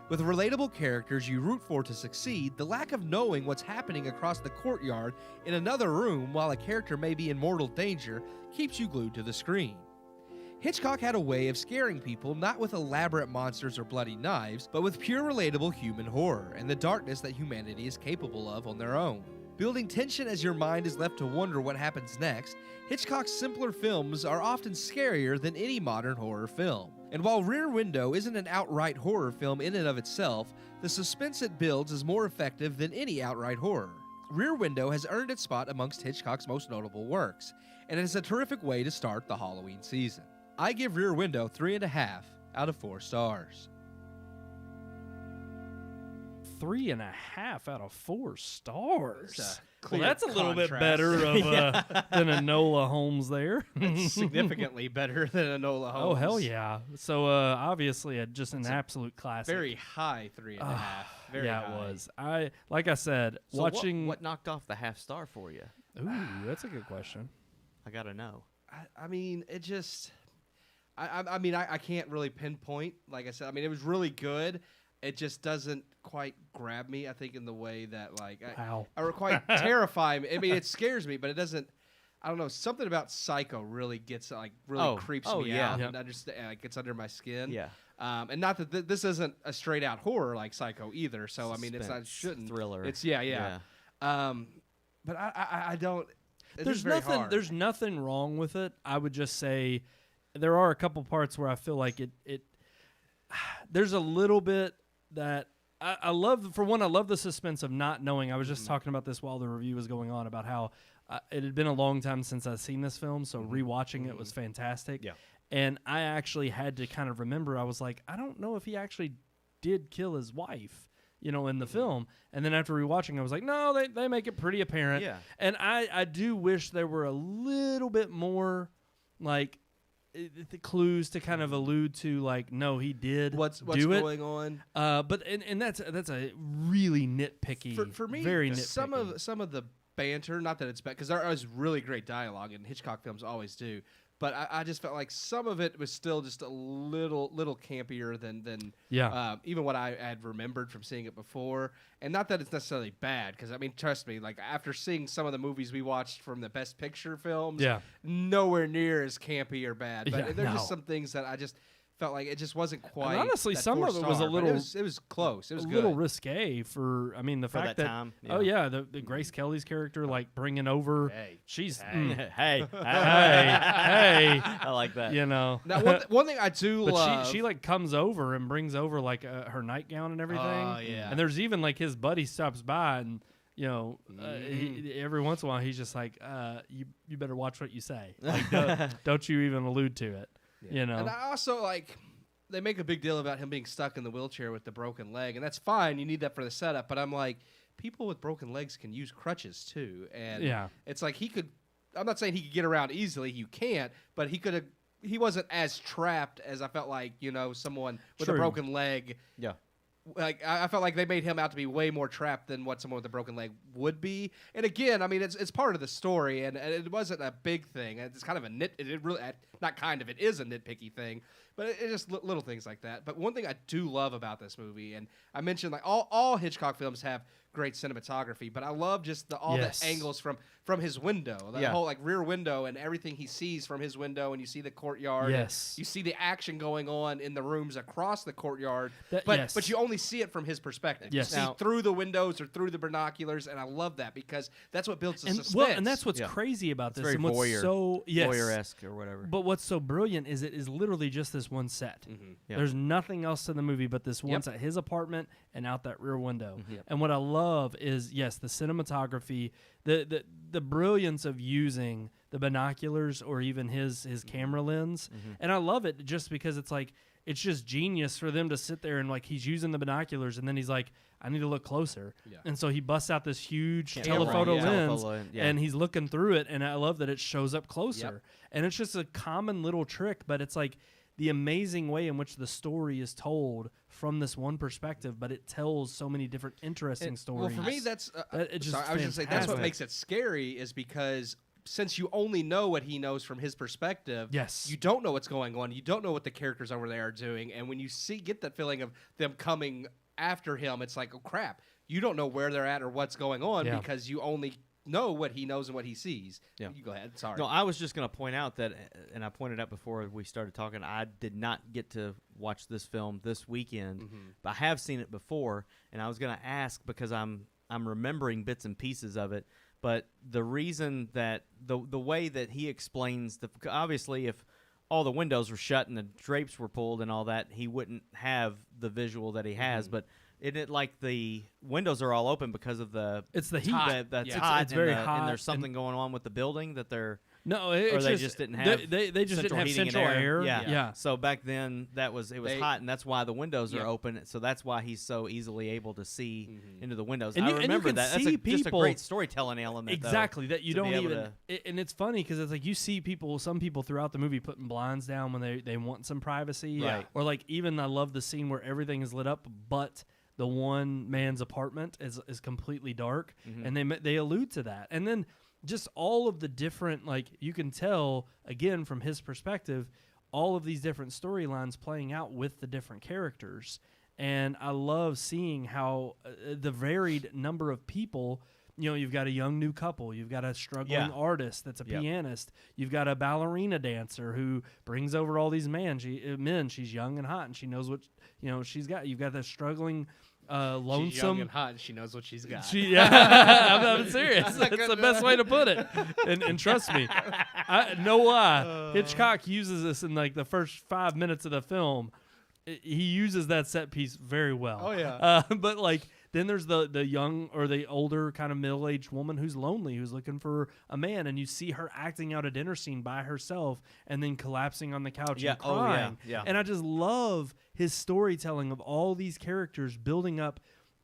With relatable characters you root for to succeed, the lack of knowing what's happening across the courtyard in another room while a character may be in mortal danger keeps you glued to the screen. Hitchcock had a way of scaring people not with elaborate monsters or bloody knives, but with pure relatable human horror and the darkness that humanity is capable of on their own. Building tension as your mind is left to wonder what happens next, Hitchcock's simpler films are often scarier than any modern horror film. And while Rear Window isn't an outright horror film in and of itself, the suspense it builds is more effective than any outright horror. Rear Window has earned its spot amongst Hitchcock's most notable works, and it is a terrific way to start the Halloween season. I give Rear Window 3.5 out of 4 stars. 3.5 out of 4 stars. Well, that's a little bit better than Enola Holmes there. It's significantly better than Enola Holmes. Oh, hell yeah. So, obviously, just an absolute classic. Very high 3.5. Very yeah, high. it was. Like I said, So watching... what knocked off the half star for you? Ooh, that's a good question. I gotta know. I mean, it just... I mean, I can't really pinpoint. Like I said, I mean, it was really good. It just doesn't quite grab me, I think, in the way that, like, or quite terrify me. I mean, it scares me, but it doesn't, I don't know, something about Psycho really gets, like, really creeps me out and like, gets under my skin. Yeah. And not that this isn't a straight out horror like Psycho either. So, I mean, it's not, shouldn't. Thriller. It's, yeah. But I don't, There's nothing wrong with it. I would just say there are a couple parts where I feel like it there's a little bit that I love. For one, I love the suspense of not knowing. I was just talking about this while the review was going on about how it had been a long time since I'd seen this film, so rewatching it was fantastic. Yeah. And I actually had to kind of remember, I was like, I don't know if he actually did kill his wife, in the film. And then after rewatching, I was like, no, they make it pretty apparent. Yeah. And I do wish there were a little bit more, like, the clues to kind of allude to, like, no, he did what's do it. going on. But that's a really nitpicky, for me. Very nitpicky. Some of the banter, not that it's bad, because there is really great dialogue, and Hitchcock films always do. But I just felt like some of it was still just a little campier than even what I had remembered from seeing it before. And not that it's necessarily bad, because, I mean, trust me, like, after seeing some of the movies we watched from the Best Picture films, nowhere near as campy or bad. But there's just some things that I just felt like it just wasn't quite. And honestly, some of it was a little. It was close. It was a good. little risque for. I mean, the fact that time, the Grace Kelly's character, like, bringing over. Hey, hey. I like that. Now, one thing I do love. She like comes over and brings over, like, her nightgown and everything. Oh yeah. And there's even, like, his buddy stops by and. Every once in a while he's just like, you better watch what you say. Like, don't you even allude to it. Yeah. And I also, like, they make a big deal about him being stuck in the wheelchair with the broken leg, and that's fine. You need that for the setup. But I'm like, people with broken legs can use crutches too, and it's like he could. I'm not saying he could get around easily. You can't, but he could have. He wasn't as trapped as I felt like someone with a broken leg. Yeah. Like, I felt like they made him out to be way more trapped than what someone with a broken leg would be. And again, I mean, it's part of the story, and it wasn't a big thing. It's kind of a nit. It really, not kind of, it is a nitpicky thing, but it's just little things like that. But one thing I do love about this movie, and I mentioned like all Hitchcock films have great cinematography, but I love just all the angles from his window, the whole like rear window and everything he sees from his window, and you see the courtyard. Yes. You see the action going on in the rooms across the courtyard, but you only see it from his perspective. Yes. You see through the windows or through the binoculars, and I love that because that's what builds the suspense. Well, and that's what's crazy about this. Very and what's voyeur-esque or whatever. But what's so brilliant is it is literally just this one set. Mm-hmm. Yep. There's nothing else to the movie but this one set, his apartment and out that rear window. Mm-hmm. And what I love is, yes, the cinematography, the brilliance of using the binoculars or even his camera lens. Mm-hmm. And I love it just because it's like, it's just genius for them to sit there and like he's using the binoculars and then he's like, I need to look closer. Yeah. And so he busts out this huge telephoto lens and he's looking through it. And I love that it shows up closer. Yep. And it's just a common little trick, but it's like the amazing way in which the story is told from this one perspective, but it tells so many different interesting stories. Well, for me, that's I was just going to say that's what makes it scary is because since you only know what he knows from his perspective, you don't know what's going on. You don't know what the characters over there are doing. And when you get that feeling of them coming after him, it's like, oh, crap. You don't know where they're at or what's going on because you only know what he knows and what he sees. Yeah. You go ahead. Sorry. No, I was just going to point out that, and I pointed out before we started talking, I did not get to watch this film this weekend, but I have seen it before, and I was going to ask because I'm remembering bits and pieces of it. But the reason that the way that he explains obviously if all the windows were shut and the drapes were pulled and all that, he wouldn't have the visual that he has. But isn't it like the windows are all open because of it's the heat that's yeah. hot? It's very hot, and there's something going on with the building that they're. No, or they just didn't have. They just didn't have central air. Yeah. So back then it was hot, and that's why the windows are open. So that's why he's so easily able to see into the windows. And I remember that. That's just a great storytelling element. Exactly, that you don't even. And it's funny because it's like you see some people throughout the movie putting blinds down when they want some privacy. Right. Or like even I love the scene where everything is lit up, but the one man's apartment is completely dark, and they allude to that, and then. Just all of the different, like, you can tell, again, from his perspective, all of these different storylines playing out with the different characters. And I love seeing how the varied number of people, you've got a young new couple, you've got a struggling artist that's a pianist, you've got a ballerina dancer who brings over all these men. She's young and hot, and she knows what, she's got. You've got the struggling... lonesome. She's young and hot, and she knows what she's got. I'm serious. That's the best way to put it. And trust me, I know why. Hitchcock uses this in like the first 5 minutes of the film. He uses that set piece very well. Oh yeah. But like then there's the young or the older kind of middle-aged woman who's lonely, who's looking for a man, and you see her acting out a dinner scene by herself and then collapsing on the couch and crying. Yeah. And I just love his storytelling of all these characters building up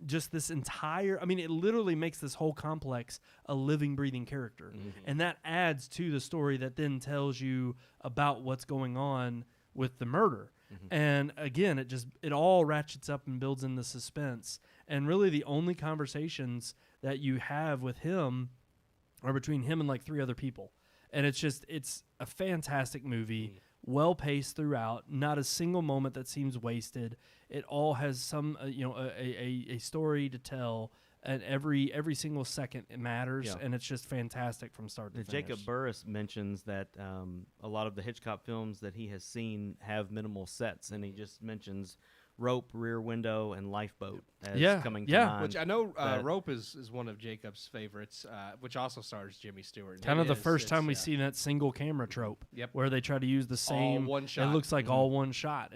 just this entire, it literally makes this whole complex a living, breathing character. And that adds to the story that then tells you about what's going on with the murder. And again, it all ratchets up and builds in the suspense. And really the only conversations that you have with him are between him and like 3 other people. And it's a fantastic movie, well paced throughout, not a single moment that seems wasted. It all has some, a story to tell, and every single second it matters, and it's just fantastic from start to finish. Jacob Burris mentions that a lot of the Hitchcock films that he has seen have minimal sets, and he just mentions Rope, Rear Window, and Lifeboat as coming to mind. Which I know Rope is one of Jacob's favorites, which also stars Jimmy Stewart. Kind of the first time we've seen that single camera trope, where they try to use the same all one shot. It looks like all one shot,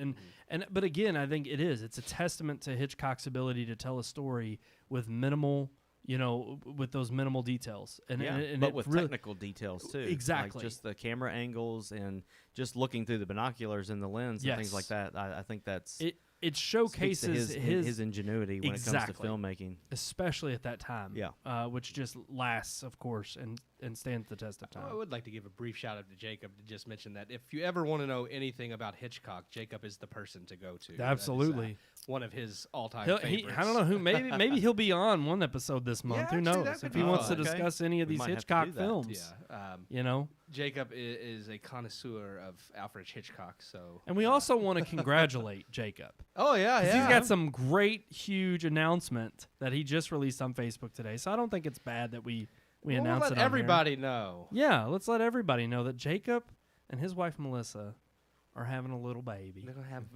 but again, I think it's a testament to Hitchcock's ability to tell a story with minimal. With those minimal details, but with technical details too. Exactly, like just the camera angles and just looking through the binoculars and the lens and things like that. I think that's it showcases his ingenuity when it comes to filmmaking, especially at that time. Which just lasts, of course, and and stands the test of time. I would like to give a brief shout out to Jacob to just mention that if you ever want to know anything about Hitchcock, Jacob is the person to go to. Absolutely. That is, one of his all-time He'll- favorites. I don't know who. Maybe he'll be on one episode this month. Yeah, Who actually, knows? that If could he be wants to fun. discuss any of We these might have to Hitchcock do that. films, Yeah. you know. Jacob is a connoisseur of Alfred Hitchcock, so. And we also want to congratulate Jacob. Oh yeah, 'Cause yeah. He's got some great, huge announcement that he just released on Facebook today. So I don't think it's bad that we We'll announce let it on everybody know. here. Yeah, let's let everybody know that Jacob and his wife Melissa are having a little baby. They're gonna have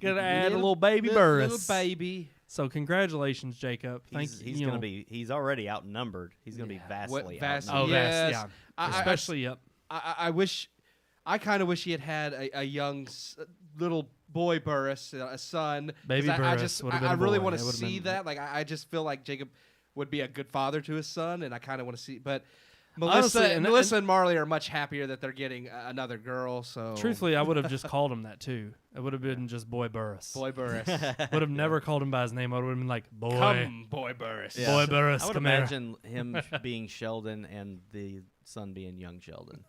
Gonna add a little baby Burris. little baby. So congratulations, Jacob. He's you gonna know. be. He's already outnumbered. He's gonna be vastly outnumbered. Oh, yes. yeah. I- Especially yep. I wish, I kind of wish he had a young little boy Burris, a son. 'Cause Baby I Burris just, would've been I a really boy. want It to would've see been- that. Like, I just feel like Jacob would be a good father to his son, and I kind of want to see. But Honestly, Melissa and Marley are much happier that they're getting another girl. So Truthfully, I would have just called him that too. It would have been just Boy Burris. boy Burris, Would have never called him by his name. I would have been like, Boy. come boy Burris. Yeah. Boy Burris, I would come here. imagine him being Sheldon and the son being young Sheldon.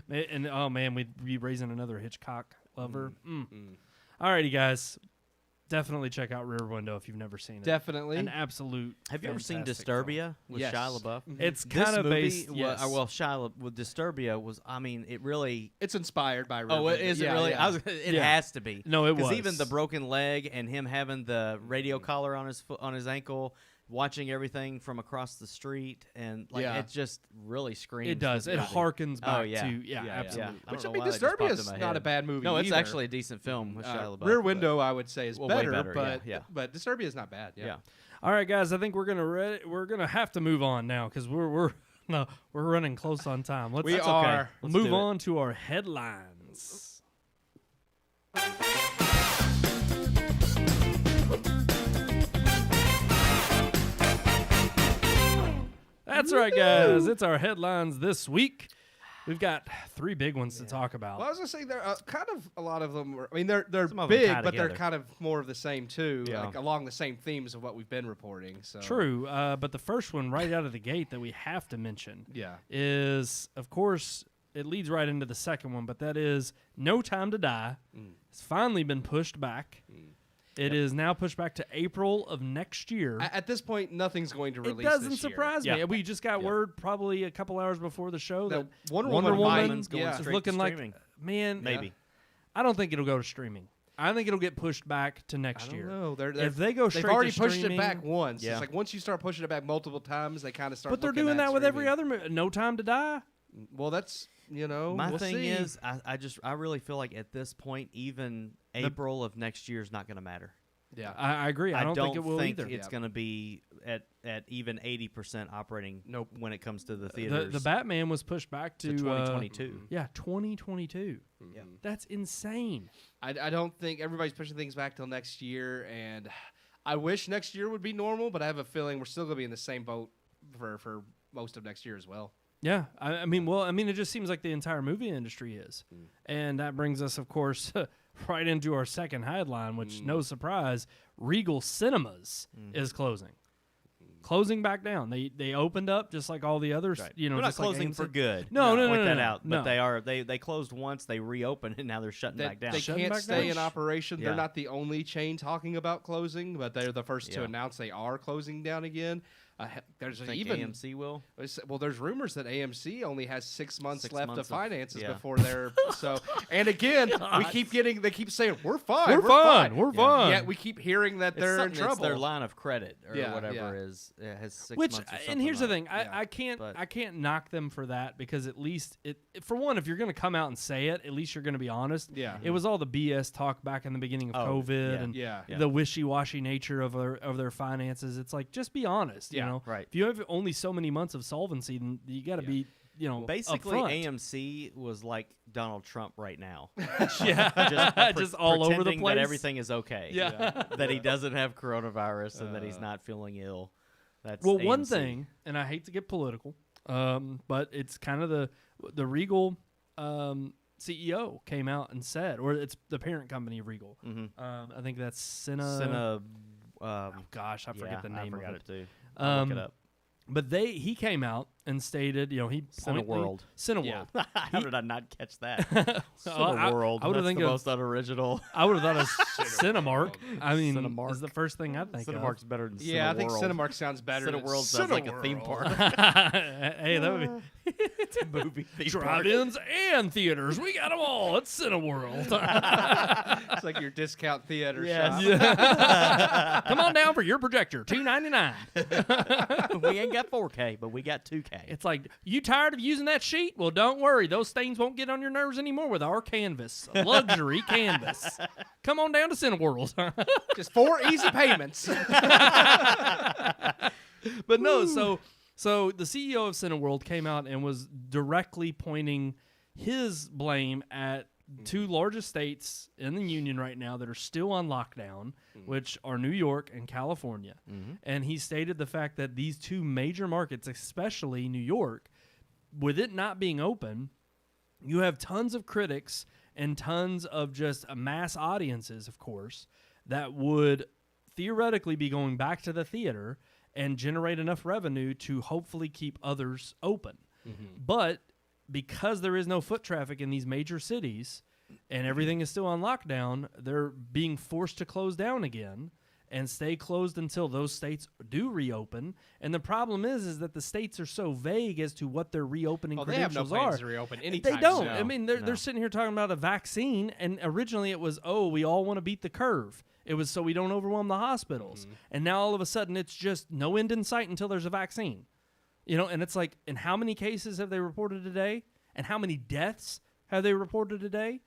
And oh man, we'd be raising another Hitchcock lover. Alrighty, guys. Definitely check out Rear Window if you've never seen it. Definitely. An absolute. Have you ever seen fantastic film. Disturbia with Yes. Shia LaBeouf? It's This kind of movie based. Yes. well, with Disturbia was. I mean, it really. It's inspired by. Oh, Rear is it Window. really? Yeah. It Yeah. has to be. No, it Because was. even the broken leg and him having the radio collar on his foot, on his ankle, watching everything from across the street, and like Yeah. it just really screams. It does. with It movie. harkens back Oh, yeah. to yeah, Yeah, absolutely. I Which don't I know mean, why that just popped in Disturbia's my not head. a bad movie. No, it's either. actually a decent film with Shia LaBeouf. Rear but- Window, I would say, is Well, way better, better, but yeah. but Disturbia is not bad. Yeah. Yeah. All right, guys. I think we're gonna have to move on now because we're running close on time. Let's We that's are. okay. Let's Move do it. on to our headlines. That's right, guys. It's our headlines this week. We've got 3 big ones to talk about. Well, I was gonna say there kind of a lot of them. I mean, they're Some of them big, tie but they're together. kind of more of the same too, Yeah. like along the same themes of what we've been reporting. So True, but the first one right out of the gate that we have to mention Yeah. is, of course, it leads right into the second one, but that is No Time to Die. It's finally been pushed back. It is now pushed back to April of next year. At this point, nothing's going to It release. doesn't this year. surprise me. Yeah. We just got word probably a couple hours before the show that That Wonder Wonder Woman might- Woman's going yeah. is straight looking to like, streaming. man, Maybe. I don't think it'll go to streaming. I think it'll get pushed back to I next don't year. know. If they go straight they've already to pushed it streaming- back once. Yeah. It's like once you start pushing it back multiple times, they kind of start. But they're looking doing at that with every streaming. other No Time to Die. Well, that's My we'll thing see. is, I really feel like at this point, even April of next year is not going to matter. yeah. I agree. I don't think it will either. it's going to be at even 80% operating. Nope. When it comes to the theaters, The Batman was pushed back to to 2022. Yeah, 2022. Yeah. That's insane. I don't think everybody's pushing things back till next year, and I wish next year would be normal, but I have a feeling we're still going to be in the same boat for most of next year as well. Yeah, I mean, it just seems like the entire movie industry is, and that brings us, of course, right into our second headline, which, no surprise, Regal Cinemas is closing back down. They opened up just like all the others. Right. You know, They're not just like closing AMC. for good. No, no, point no, that no, out. no. But they are. They closed once. They reopened, and now they're shutting They, back down. they Shutting can't back stay down? in operation. Yeah. They're not the only chain talking about closing, but they're the first to Yeah. announce they are closing down again. There's I think even AMC will. well, there's rumors that AMC only has 6 months 6 left months of finances yeah. before they're so. And again, they keep saying we're fine, We're fine, we're Yeah. fine. Yet we keep hearing that they're in something that's trouble. their line of credit or Yeah, whatever yeah. is has 6 Which, months. Or and something here's the on it. thing, I can't but- I can't knock them for that because at least for one, if you're going to come out and say it, at least you're going to be honest. Yeah. It was all the BS talk back in the beginning of Oh, COVID yeah. and Yeah. Yeah. the wishy-washy nature of their finances. It's like, just be honest. Yeah, You know, right. If you have only so many months of solvency, then you got to be, Basically, upfront. AMC was like Donald Trump right now. Yeah, just all over the pretending place. that everything is okay. Yeah. that he doesn't have coronavirus and that he's not feeling ill. That's Well, one AMC. thing, and I hate to get political, but it's kind of the Regal CEO came out and said, or it's the parent company of Regal. I think that's Cine, oh gosh, I forget the name I forgot of it too. Um, Look it up. But he came out and stated, he Cineworld. Cineworld. Yeah. How did I not catch that? I Cineworld. would have That's think the of most unoriginal. I would have thought of Cinemark. I mean, Cinemark. is the first thing I think Cinemark's better than Cineworld. Yeah, I think Cinemark sounds better. Cineworld sounds like a theme park. of. Hey, that would be It's a movie theme park. drive-ins and theaters. We got them all. It's Cineworld. It's like your discount theater Yes. shop. Come on down for your projector, $2.99. We ain't got 4K, but we got 2K. It's like, you tired of using that sheet? Well, don't worry. Those stains won't get on your nerves anymore with our canvas. Luxury canvas. Come on down to Cineworld. Just 4 easy payments. But no, so the CEO of Cineworld came out and was directly pointing his blame at 2 largest states in the union right now that are still on lockdown, which are New York and California. And he stated the fact that these 2 major markets, especially New York, with it not being open, you have tons of critics and tons of just mass audiences, of course, that would theoretically be going back to the theater and generate enough revenue to hopefully keep others open. But because there is no foot traffic in these major cities and everything is still on lockdown, they're being forced to close down again and stay closed until those states do reopen. And the problem is that the states are so vague as to what their reopening They have no credentials plans are. to reopen anytime They don't. soon. I mean, they're sitting here talking about a vaccine, and originally it was, we all want to beat the curve. It was so we don't overwhelm the hospitals. And now all of a sudden it's just no end in sight until there's a vaccine. And it's like, and how many cases have they reported today? And how many deaths have they reported today?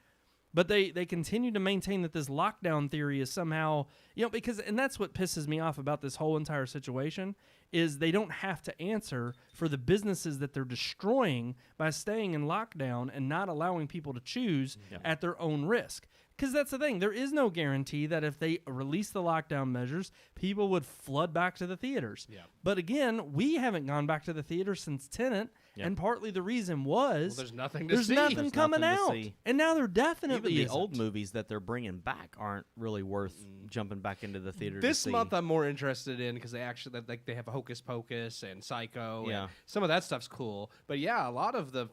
But they continue to maintain that this lockdown theory is somehow, because, and that's what pisses me off about this whole entire situation, is they don't have to answer for the businesses that they're destroying by staying in lockdown and not allowing people to choose at their own risk. Because that's the thing. There is no guarantee that if they release the lockdown measures, people would flood back to the theaters. But again, we haven't gone back to the theater since Tenet, and partly the reason was there's nothing to there's see. nothing There's coming nothing to out. see. And now there definitely Even the isn't. old movies that they're bringing back aren't really worth jumping back into the theater This to see. month I'm more interested in because they actually they have Hocus Pocus and Psycho. Yeah. And some of that stuff's cool. But yeah, a lot of the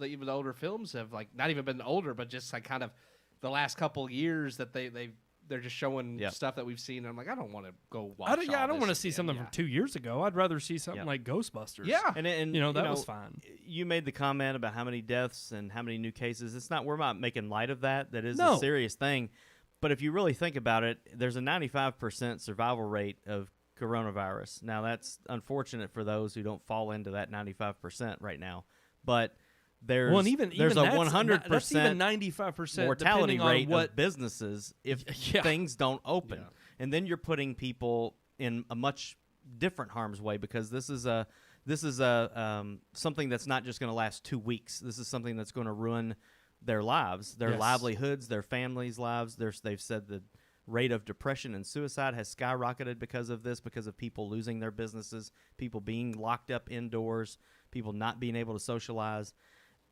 even the older films have not even been older, but just kind of the last couple years that they're just showing stuff that we've seen. And I'm like, I don't want to go watch. I don't want to see something from 2 years ago. I'd rather see something like Ghostbusters. Yeah. And that was fine. You made the comment about how many deaths and how many new cases. We're not making light of that. That is No. a serious thing. But if you really think about it, there's a 95% survival rate of coronavirus. Now, that's unfortunate for those who don't fall into that 95% right now. But there's a 100% that's even 95% mortality depending rate on what of businesses if Yeah. things don't open. Yeah. And then you're putting people in a much different harm's way because this is something that's not just going to last 2 weeks. This is something that's going to ruin their lives, their livelihoods, their families' lives. They've said the rate of depression and suicide has skyrocketed because of this, because of people losing their businesses, people being locked up indoors, people not being able to socialize.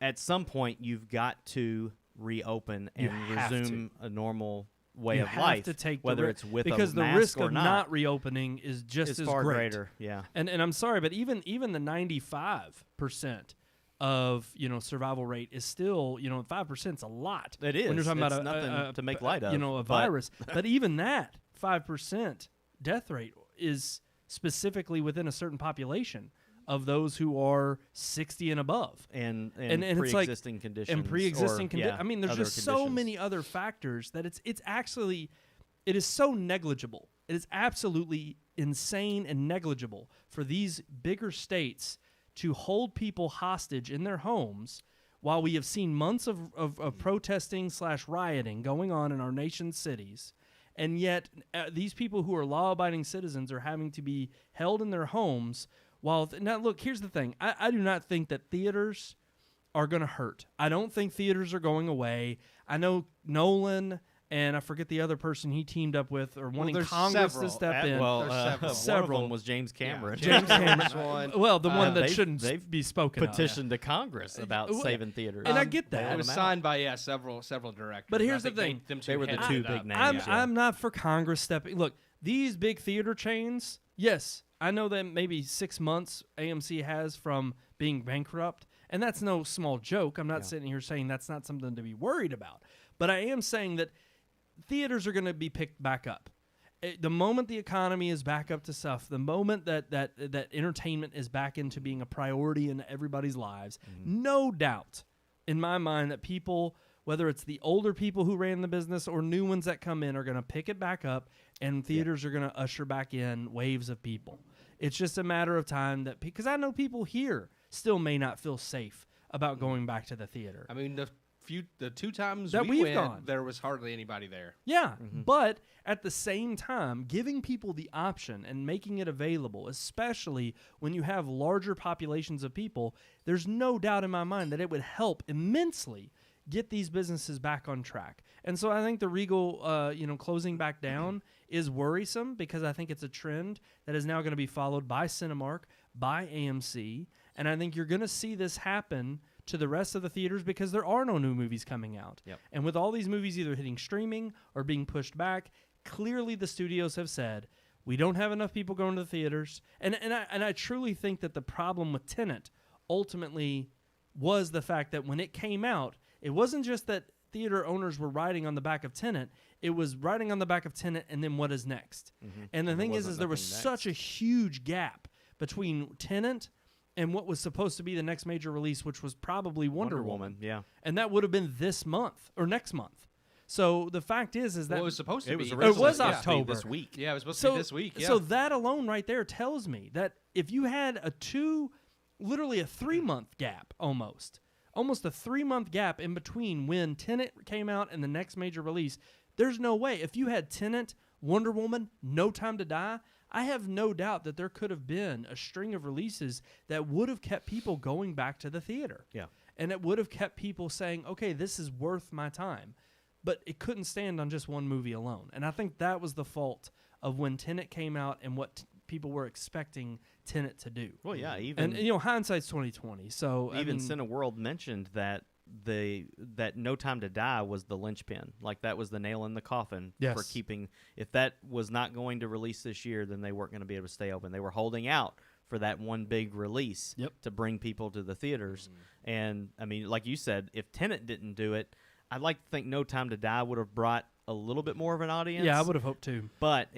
At some point, you've got to reopen and resume a normal way of life, to take whether it's with because a the mask risk or of not reopening is just is as far great. greater. Yeah, And I'm sorry, but even the 95% of survival rate is still 5% is a lot. It is. when you're talking It's about nothing to make light of, a but- virus. But even that 5% death rate is specifically within a certain population of those who are 60 and above. and it's like pre-existing conditions. And pre-existing or, conditions. yeah, I mean, there's other just so conditions. many other factors that it is so negligible. It is absolutely insane and negligible for these bigger states to hold people hostage in their homes while we have seen months of protesting / rioting going on in our nation's cities. And yet these people who are law-abiding citizens are having to be held in their homes while... Now, look, here's the thing. I do not think that theaters are going to hurt. I don't think theaters are going away. I know Nolan... And I forget the other person he teamed up with or wanting there's Congress several. to step in. There's One several. of them was James Cameron. James Cameron's one. Well, the one that they've- shouldn't they've be spoken of. petitioned to Congress about well, saving theaters. And I get that. It was signed by several directors. But here's I the think thing. They were the headed two it big up. names. I'm not for Congress stepping. Look, these big theater chains, yes, I know that maybe 6 months AMC has from being bankrupt, and that's no small joke. I'm not sitting here saying that's not something to be worried about. But I am saying that theaters are going to be picked back up. The moment the economy is back up to stuff, the moment that entertainment is back into being a priority in everybody's lives, no doubt in my mind that people, whether it's the older people who ran the business or new ones that come in, are going to pick it back up, and theaters are going to usher back in waves of people. It's just a matter of time because I know people here still may not feel safe about going back to the theater. I mean, the 2 times that we've gone, went, there was hardly anybody there. Yeah, but at the same time, giving people the option and making it available, especially when you have larger populations of people, there's no doubt in my mind that it would help immensely get these businesses back on track. And so I think the Regal, closing back down is worrisome because I think it's a trend that is now going to be followed by Cinemark, by AMC, and I think you're going to see this happen to the rest of the theaters because there are no new movies coming out. Yep. And with all these movies either hitting streaming or being pushed back, clearly the studios have said, we don't have enough people going to the theaters. And I truly think that the problem with Tenet ultimately was the fact that when it came out, it wasn't just that theater owners were riding on the back of Tenet, it was riding on the back of Tenet and then what is next. And the thing is there was such a huge gap between Tenet and what was supposed to be the next major release, which was probably Wonder Woman. Yeah. And that would have been this month or next month. So the fact is that it was supposed to be. It was October. This week. Yeah, it was supposed to be this week. Yeah. So that alone right there tells me that if you had literally a 3-month gap almost a 3-month gap in between when Tenet came out and the next major release, there's no way. If you had Tenet, Wonder Woman, No Time to Die, I have no doubt that there could have been a string of releases that would have kept people going back to the theater. Yeah. And it would have kept people saying, okay, this is worth my time. But it couldn't stand on just one movie alone. And I think that was the fault of when Tenet came out and what people were expecting Tenet to do. Well, yeah, even... And, hindsight's 20/20. So even Cineworld mentioned that No Time to Die was the linchpin. Like, that was the nail in the coffin for keeping... If that was not going to release this year, then they weren't going to be able to stay open. They were holding out for that one big release to bring people to the theaters. And, I mean, like you said, if Tenet didn't do it, I'd like to think No Time to Die would have brought a little bit more of an audience. Yeah, I would have hoped to. But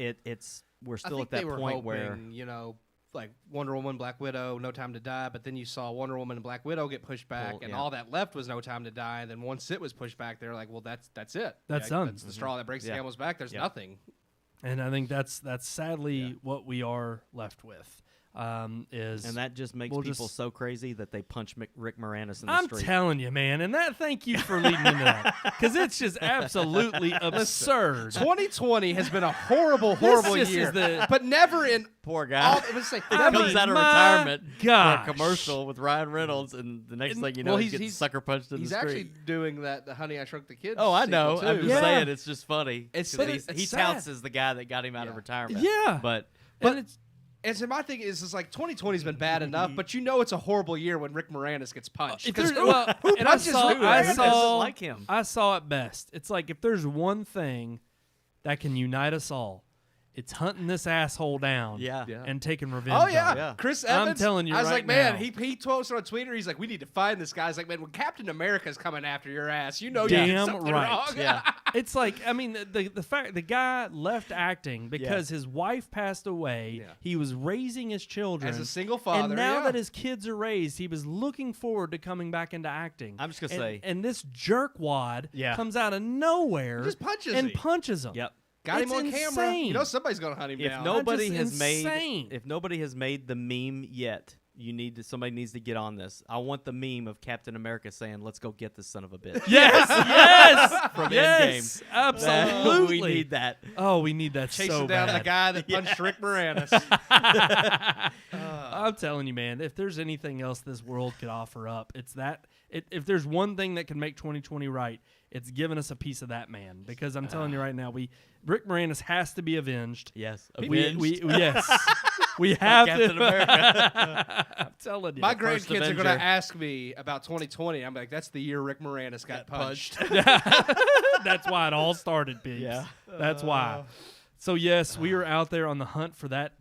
we're still at that point where... like Wonder Woman, Black Widow, No Time to Die, but then you saw Wonder Woman and Black Widow get pushed back, all that left was No Time to Die. And then once it was pushed back, they're like, well, that's it. That's done. That's the straw that breaks the camel's back. There's nothing. And I think that's sadly what we are left with. And that just makes people so crazy that they punch Rick Moranis in the I'm street. I'm telling you, man, and thank you for leading into that, because it's just absolutely absurd. 2020 has been a horrible year, but never in poor guy. He comes out of retirement for a commercial with Ryan Reynolds, and the next thing you know, he's getting sucker punched in the street. He's actually doing that, the Honey I Shrunk the Kids. Oh, I know. Too. I'm just saying, it's just funny. He sad. touts as the guy that got him out of retirement. Yeah, but it's. And so my thing is like 2020 has been bad enough, but it's a horrible year when Rick Moranis gets punched. I saw like him. I saw it best. It's like if there's one thing that can unite us all, it's hunting this asshole down and taking revenge. Oh, yeah. Chris Evans. I'm telling you I was right like, man, now. he posted on Twitter, he's like, we need to find this guy. He's like, man, when Captain America's coming after your ass, you damn did something right. wrong. Yeah. It's like, I mean, the fact the guy left acting because his wife passed away. Yeah. He was raising his children. As a single father. And now that his kids are raised, he was looking forward to coming back into acting. I'm just going to say. And this jerkwad comes out of nowhere. He just punches him. Yep. Got him on camera. Insane. Somebody's gonna hunt him down. If nobody has made the meme yet, somebody needs to get on this. I want the meme of Captain America saying, "Let's go get this son of a bitch." Yes, from Endgame. Absolutely, we need that. Oh, we need that. Chasing down the guy that punched Rick Moranis. I'm telling you, man. If there's anything else this world could offer up, it's that. If there's one thing that can make 2020 right, it's giving us a piece of that man. Because I'm telling you right now, Rick Moranis has to be avenged. Yes, yes, we have Captain to. America. I'm telling you, my grandkids are going to ask me about 2020. I'm like, that's the year Rick Moranis got punched. That's why it all started, Pigs. Yeah, that's why. So yes, we are out there on the hunt for that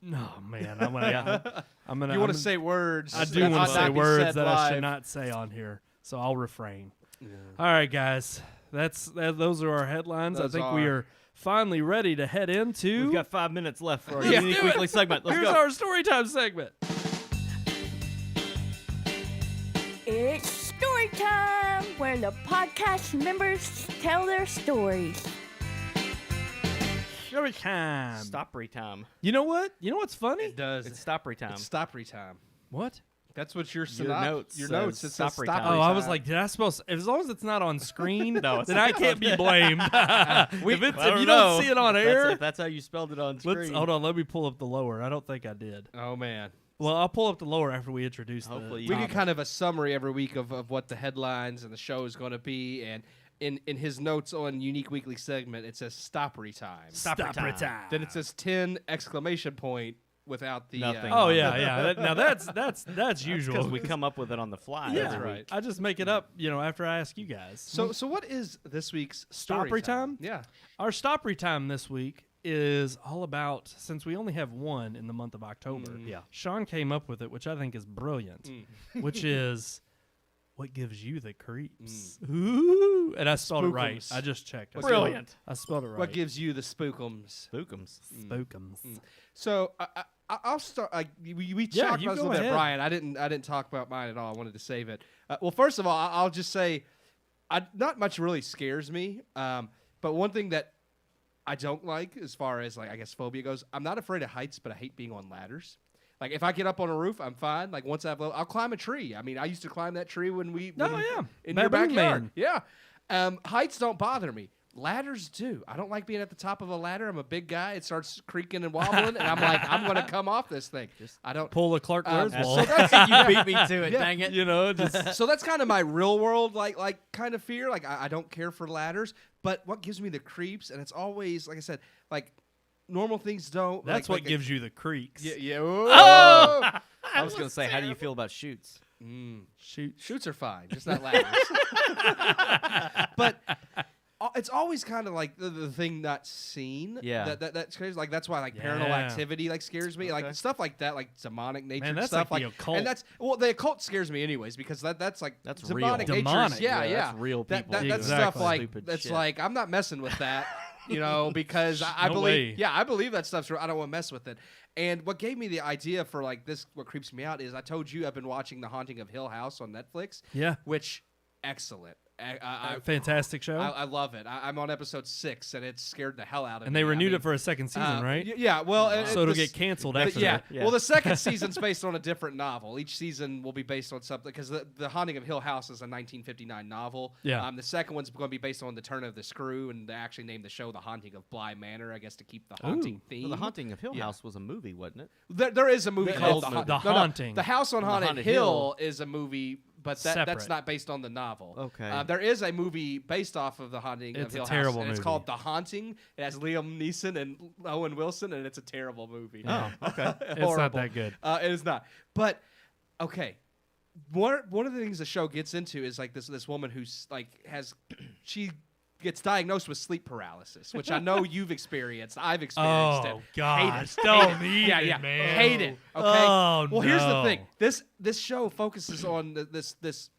No, man. I'm gonna. You want to say words? I do that want ought to say not be words said that I should live. not say on here, so I'll refrain. All right, guys. Those are our headlines. Those I think we are. are finally ready to head into. We've got 5 minutes left for our Let's unique do it. weekly segment. Let's Here's go. our story time segment. It's story time, where the podcast members tell their stories. Story time. Stoppery time. You know what? You know what's funny? It does. It's stoppery time. It's stoppery time. What? That's what your notes Your says notes. It says stoppery stoppery time. Oh, I was time. like, did I suppose? As long as it's not on screen, No, it's then not I can't be blamed. If I you know. don't see it on air, If that's how you spelled it on screen. hold on. Let me pull up the lower. I don't think I did. Oh man. Well, I'll pull up the lower after we introduce. Hopefully the We Yeah. get kind of a summary every week of what the headlines and the show is going to be, and in his notes on Unique Weekly segment, it says stoppery time. Stoppery time. time. Then it says 10 exclamation point without the Nothing. Oh yeah. Now that's usual. Because we come up with it on the fly. Yeah, That's every right. week. I just make it up, after I ask you guys. So what is this week's story Stoppery time? Yeah. Our stoppery time this week is all about, since we only have one in the month of October. Yeah. Sean came up with it, which I think is brilliant, which is what gives you the creeps. Ooh, and I spelled it right. Spookums. I just checked. Brilliant. I spelled it right. What gives you the spookums? Spookums. Spookums. So I'll start. We Yeah, talked you about this a go little bit, ahead. Brian. I didn't talk about mine at all. I wanted to save it. Well, first of all, I'll just say, not much really scares me. But one thing that I don't like, as far as I guess phobia goes, I'm not afraid of heights, but I hate being on ladders. Like if I get up on a roof, I'm fine. Like once I'll climb a tree. I mean, I used to climb that tree when Oh, yeah. in your Baboon backyard. Man. Yeah. Heights don't bother me. Ladders do. I don't like being at the top of a ladder. I'm a big guy. It starts creaking and wobbling, and I'm like, I'm going to come off this thing. I don't. Pull the Clark Griswold. So that's You beat me to it, Yeah. dang it. just so that's kind of my real world like kind of fear. Like I don't care for ladders, but what gives me the creeps, and it's always like I said, like normal things don't. that's what gives you the creaks. Yeah. Oh! I was going to say, how do you feel about shoots? Shoots are fine, just not ladders. But it's always kind of like the thing not seen. Yeah. That scares. Like that's why paranormal Yeah. activity scares me. Okay. Like stuff like that, like demonic nature Man, that's stuff. like the occult. And the occult scares me anyways because that's That's demonic real. nature. Demonic. Yeah, Yeah, yeah. that's real That people. that's Exactly. stuff like Stupid that's shit. like I'm not messing with that. Because I No believe, way. yeah, I believe that stuff's real. I don't want to mess with it. And what gave me the idea for this, what creeps me out is I told you I've been watching The Haunting of Hill House on Netflix. Yeah. Which, excellent. Fantastic show. I love it. I'm on episode 6, and it scared the hell out of me. and they renewed I mean, it for a second season, right? Yeah, well, So it'll the- get canceled the- after yeah. that. Yeah. Well, the second season's based on a different novel. Each season will be based on something because the Haunting of Hill House is a 1959 novel. Yeah. The second one's going to be based on the turn of the screw, and they actually named the show The Haunting of Bly Manor, I guess, to keep the haunting theme. Well, the Haunting of Hill Yeah. House was a movie, wasn't it? There is a movie The- called it's The The No, Haunting. The House on Haunted, Haunted Hill Hill. is a movie, but that's Separate. not based on the novel. Okay. There is a movie based off of The Haunting It's of a Hill terrible House, and it's movie. called The Haunting. It has Liam Neeson and Owen Wilson, and it's a terrible movie. Oh, okay. It's not that good. It is not. But okay, one of the things the show gets into is like this woman who's she gets diagnosed with sleep paralysis, which I know you've experienced. I've experienced it. Oh, gosh. Hate it. Don't Hate it. eat yeah, it, yeah. man. Hate it. Okay. Oh, well, here's the no. thing. This show focuses on this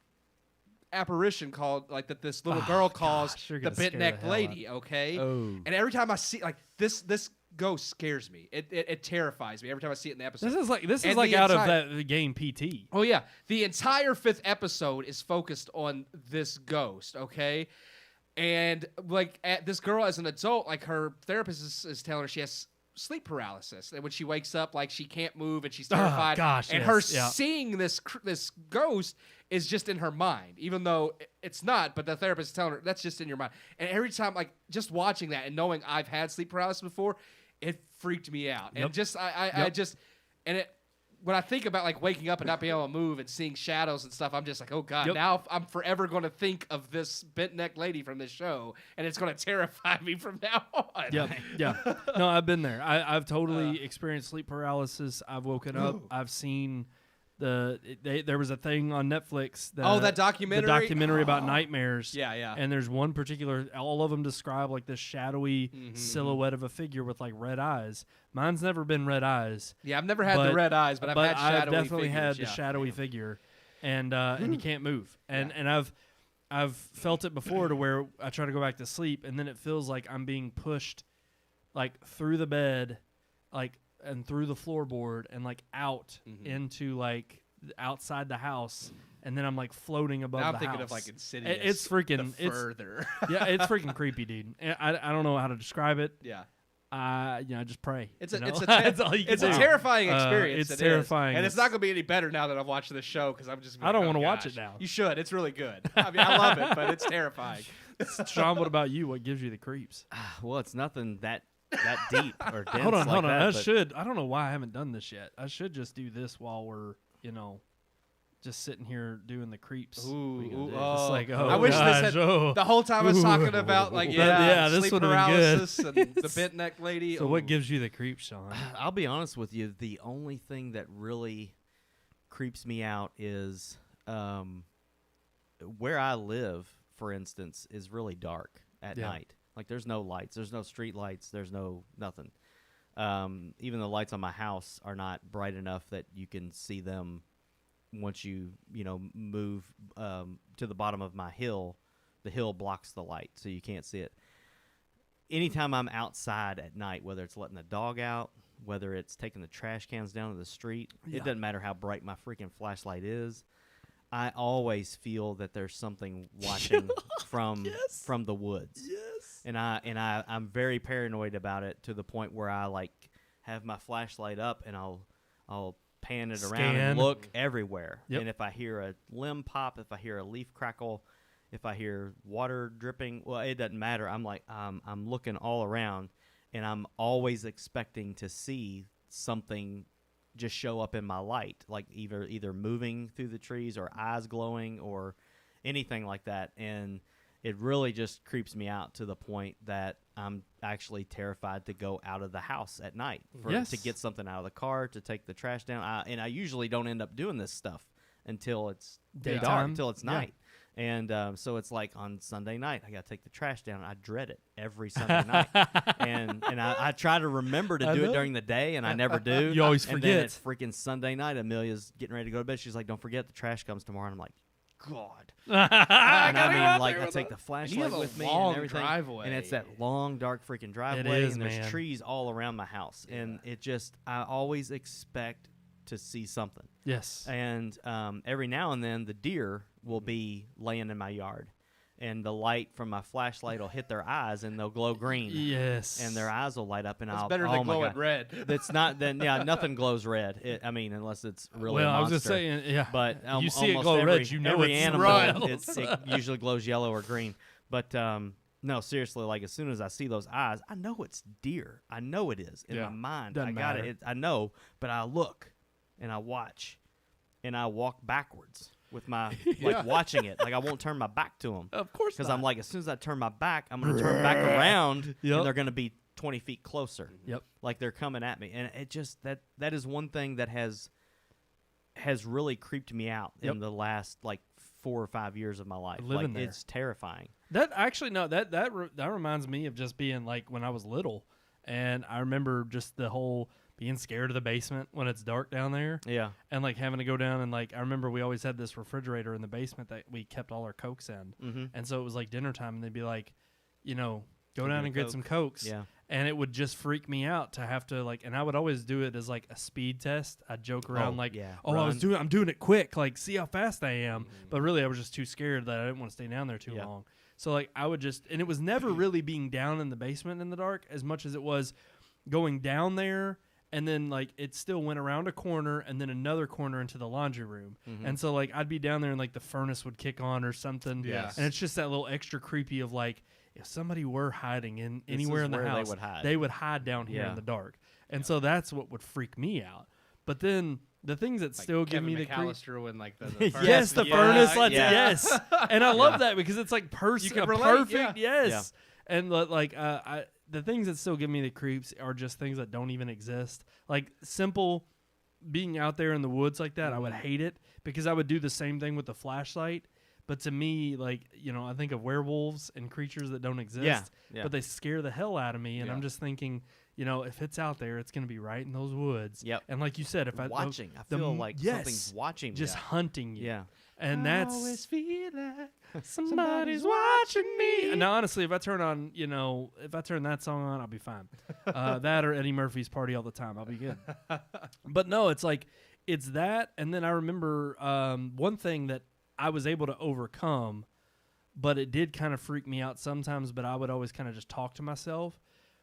apparition called this little girl calls gosh, you're the gonna scare bent the neck hell lady. Okay. Oh. And every time I see this ghost scares me. It terrifies me every time I see it in the episode. This is And like the out entire- of the game PT. Oh yeah, the entire 5th episode is focused on this ghost, okay? And this girl as an adult, her therapist is telling her she has sleep paralysis, and when she wakes up, she can't move and she's terrified. gosh, and yes, her yeah. seeing this ghost is just in her mind, even though it's not. But the therapist is telling her that's just in your mind. And every time, just watching that and knowing I've had sleep paralysis before, it freaked me out. Yep. And just I Yep. just and it. When I think about waking up and not being able to move and seeing shadows and stuff, I'm just like, oh God, Yep. now I'm forever going to think of this bent neck lady from this show, and it's going to terrify me from now on. Yeah. No, I've been there. I've totally experienced sleep paralysis. I've woken up. I've seen there was a thing on Netflix. That documentary? The documentary about nightmares. Yeah. And there's one particular, all of them describe like this shadowy silhouette of a figure with like red eyes. Mine's never been red eyes. Yeah, I've never had the red eyes, but I've had shadowy I've definitely figures, had the shadowy figure, and you can't move. And I've felt it before to where I try to go back to sleep, and then it feels like I'm being pushed like through the bed, like and through the floorboard and like out into like outside the house, and then I'm like floating above now the I'm thinking house. of like Insidious. It's freaking further. It's freaking creepy, dude. I don't know how to describe it. Yeah. I just pray. It's a terrifying experience. It's terrifying, and it's not going to be any better now that I've watched this show because I'm just. I don't want to watch it now. You should. It's really good. I mean, I love it, but it's terrifying. Sean, what about you? What gives you the creeps? Well, it's nothing that deep or dense. Hold on. That, I don't know why I haven't done this yet. I should just do this while we're, just sitting here doing the creeps. Ooh, like, I wish gosh, this had the whole time I was talking about like this sleep would have been paralysis and the bent neck lady. So what gives you the creeps, Sean? I'll be honest with you. The only thing that really creeps me out is where I live, for instance, is really dark at night. Like there's no lights, there's no street lights, there's no nothing. Even the lights on my house are not bright enough that you can see them. Once you move to the bottom of my hill, the hill blocks the light, so you can't see it. Anytime I'm outside at night, whether it's letting the dog out, whether it's taking the trash cans down to the street, it doesn't matter how bright my freaking flashlight is. I always feel that there's something watching from the woods. Yes. And I'm very paranoid about it to the point where I like have my flashlight up and I'll pan it around and look everywhere. Yep. And if I hear a limb pop, if I hear a leaf crackle, if I hear water dripping, well, it doesn't matter. I'm like, I'm looking all around, and I'm always expecting to see something just show up in my light, like either moving through the trees or eyes glowing or anything like that. And it really just creeps me out to the point that I'm actually terrified to go out of the house at night to get something out of the car, to take the trash down. And I usually don't end up doing this stuff until it's dark, until it's night. And so it's like on Sunday night, I got to take the trash down. I dread it every Sunday night. And I try to remember to do it during the day, and I never do. You always forget. And then it's freaking Sunday night. Amelia's getting ready to go to bed. She's like, don't forget the trash comes tomorrow. And I'm like, God. I take the flashlight with me and everything. Driveway. And it's that long, dark freaking driveway. And there's trees all around my house. And it just, I always expect to see something. Yes. And every now and then the deer will be laying in my yard. And the light from my flashlight will hit their eyes, and they'll glow green. Yes. And their eyes will light up, and It's better than glowing red. That's not then. Yeah, nothing glows red. Unless it's really. Well, a monster. I was just saying, yeah. But you see it glow red, you know every it's animal, right. it usually glows yellow or green. But no, seriously, like as soon as I see those eyes, I know it's deer. I know it is in my mind. Doesn't matter. I know, but I look and I watch, and I walk backwards with my watching it. Like I won't turn my back to them. Of course, because I'm like, as soon as I turn my back, I'm going to turn back around, and they're going to be 20 feet closer. Yep. Like they're coming at me, and it just that is one thing that has really creeped me out in the last like 4 or 5 years of my life. Living there. It's terrifying. That actually that reminds me of just being like when I was little, and I remember just the whole being scared of the basement when it's dark down there. Yeah. And like having to go down and like I remember we always had this refrigerator in the basement that we kept all our Cokes in. Mm-hmm. And so it was like dinner time and they'd be like, go down and get some Cokes. Yeah. And it would just freak me out to have to like, and I would always do it as like a speed test. I'd joke around I'm doing it quick, like see how fast I am. Mm-hmm. But really I was just too scared that I didn't want to stay down there too long. So like I would just, and it was never really being down in the basement in the dark as much as it was going down there. And then, like, it still went around a corner and then another corner into the laundry room. Mm-hmm. And so, like, I'd be down there and, like, the furnace would kick on or something. Yes. And it's just that little extra creepy of, like, if somebody were hiding anywhere in the house, they would hide down here in the dark. And so that's what would freak me out. But then the things that like still give me the creep. When, like, the furnace. Yes, the furnace. Yes. And I love that because it's, like, perfect. Yes. Yeah. And, like, the things that still give me the creeps are just things that don't even exist. Like simple being out there in the woods like that, I would hate it because I would do the same thing with the flashlight. But to me, like, I think of werewolves and creatures that don't exist, but they scare the hell out of me. And I'm just thinking, if it's out there, it's going to be right in those woods. Yep. And like you said, if I feel like something's watching me. Just hunting you. Yeah. And I always feel like somebody's watching me. Now, honestly, if I turn on, if I turn that song on, I'll be fine. That or Eddie Murphy's Party All the Time, I'll be good. But no, it's like, it's that. And then I remember one thing that I was able to overcome, but it did kind of freak me out sometimes, but I would always kind of just talk to myself.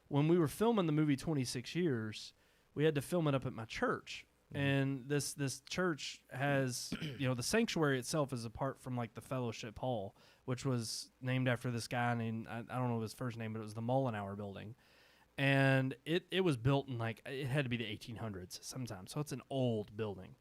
When we were filming the movie 26 Years, we had to film it up at my church. And this church has, the sanctuary itself is apart from like the fellowship hall, which was named after this guy named, I don't know his first name, but it was the Mollenauer building. And it was built in it had to be the 1800s sometime. So it's an old building.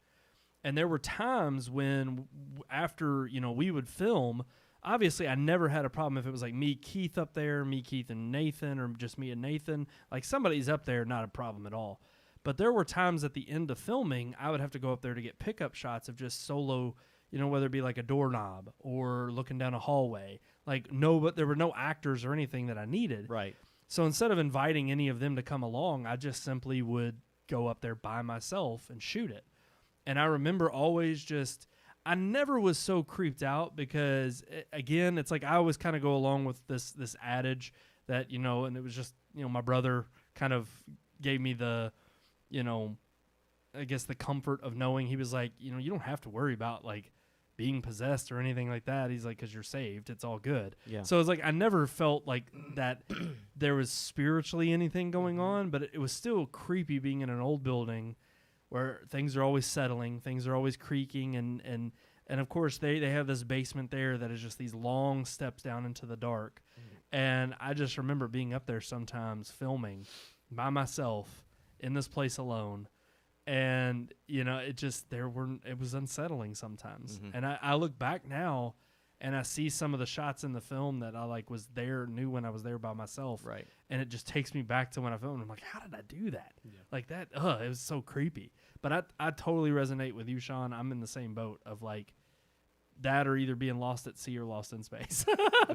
And there were times when after, we would film, obviously I never had a problem if it was like me, Keith up there, me, Keith and Nathan, or just me and Nathan. Like somebody's up there, not a problem at all. But there were times at the end of filming, I would have to go up there to get pickup shots of just solo, whether it be like a doorknob or looking down a hallway. But there were no actors or anything that I needed. Right. So instead of inviting any of them to come along, I just simply would go up there by myself and shoot it. And I remember always I never was so creeped out because, again, it's like I always kind of go along with this adage that, and it was just, my brother kind of gave me the, I guess the comfort of knowing. He was like, you don't have to worry about like being possessed or anything like that. He's like, because you're saved, it's all good. Yeah. So it's like I never felt like that there was spiritually anything going on, but it was still creepy being in an old building where things are always settling, things are always creaking, and of course they have this basement there that is just these long steps down into the dark. And I just remember being up there sometimes filming by myself in this place alone. And, it was unsettling sometimes. And I look back now and I see some of the shots in the film that I knew when I was there by myself. Right. And it just takes me back to when I filmed. I'm like, how did I do that? Yeah. Like that, it was so creepy. But I totally resonate with you, Sean. I'm in the same boat of like that or either being lost at sea or lost in space.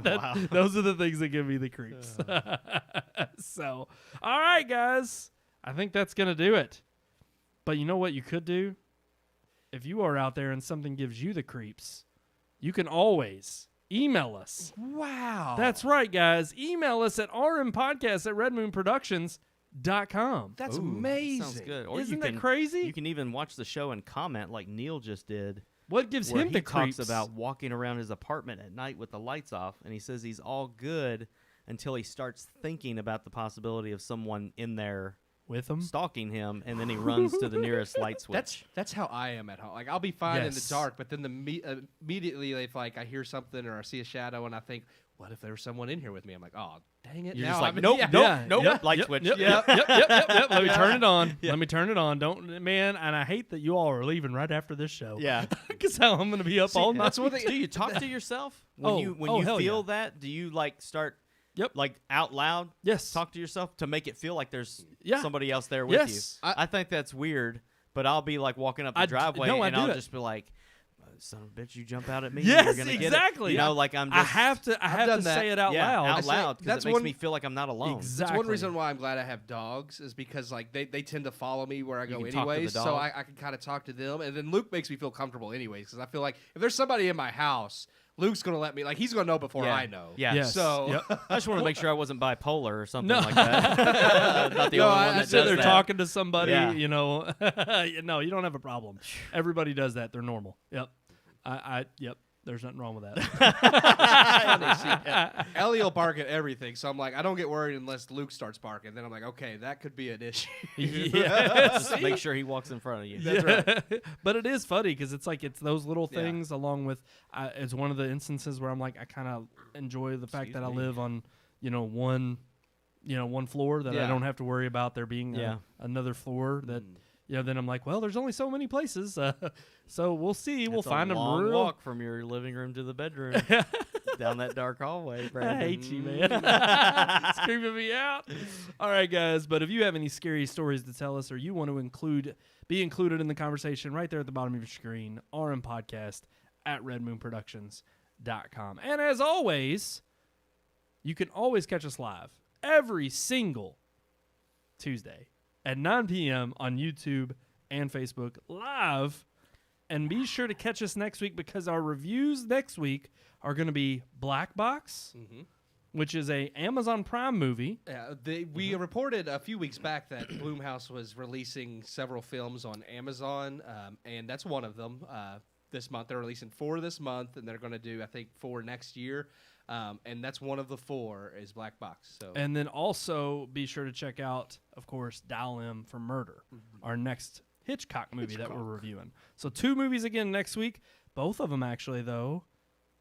Wow. Those are the things that give me the creeps. So, all right, guys. I think that's going to do it. But you know what you could do? If you are out there and something gives you the creeps, you can always email us. Wow. That's right, guys. Email us at rmpodcast@redmoonproductions.com. That's amazing. Sounds good. Or Isn't that crazy? You can even watch the show and comment like Neil just did. What gives him the creeps? He talks about walking around his apartment at night with the lights off, and he says he's all good until he starts thinking about the possibility of someone in there with him, stalking him, and then he runs to the nearest light switch. That's how I am at home. Like I'll be fine in the dark, but then immediately if like I hear something or I see a shadow and I think, what if there was someone in here with me? I'm like, oh, dang it! You're now just like, nope, light switch. Yep. Let me turn it on. Let me turn it on. Don't, man. And I hate that you all are leaving right after this show. Yeah, because how I'm going to be up all night. Do you talk to yourself when you feel that? Do you like start? Yep. Like out loud? Yes. Talk to yourself to make it feel like there's somebody else there with you. I think that's weird, but I'll be like walking up the driveway and I'll just be like, son of a bitch, you jump out at me. Yes, you're gonna exactly. Get it. Like I'm just, I have to say it out loud. Out loud, because it makes me feel like I'm not alone. Exactly. That's one reason why I'm glad I have dogs is because like they tend to follow me where I go anyways, so I can kind of talk to them. And then Luke makes me feel comfortable anyways because I feel like if there's somebody in my house, Luke's going to let me, like, he's going to know before I know. Yeah. Yes. So I just want to make sure I wasn't bipolar or something like that. Not the only one that does they're that. talking to somebody, No, you don't have a problem. Everybody does that. They're normal. Yep. Yep. There's nothing wrong with that. Ellie will bark at everything, so I'm like, I don't get worried unless Luke starts barking. Then I'm like, okay, that could be an issue. Just make sure he walks in front of you. That's right. But it is funny because it's like it's those little things along with it's one of the instances where I'm like I kind of enjoy the fact that I live on one floor that I don't have to worry about there being another floor that then I'm like, well, there's only so many places, so we'll see. We'll find them long real. walk from your living room to the bedroom down that dark hallway. Brandon. I hate you, man. It's creeping me out. All right, guys. But if you have any scary stories to tell us, or you want to be included in the conversation, right there at the bottom of your screen, RMPodcast at RedMoonProductions.com. And as always, you can always catch us live every single Tuesday at 9 p.m. on YouTube and Facebook live. And be sure to catch us next week, because our reviews next week are going to be Black Box, which is a Amazon Prime movie. We reported a few weeks back that Blumhouse was releasing several films on Amazon, and that's one of them. This month they're releasing 4 this month, and they're going to do, I think, 4 next year. And that's one of the 4 is Black Box. So, and then also be sure to check out, of course, Dial M for Murder, our next Hitchcock movie that we're reviewing. So 2 movies again next week. Both of them actually, though,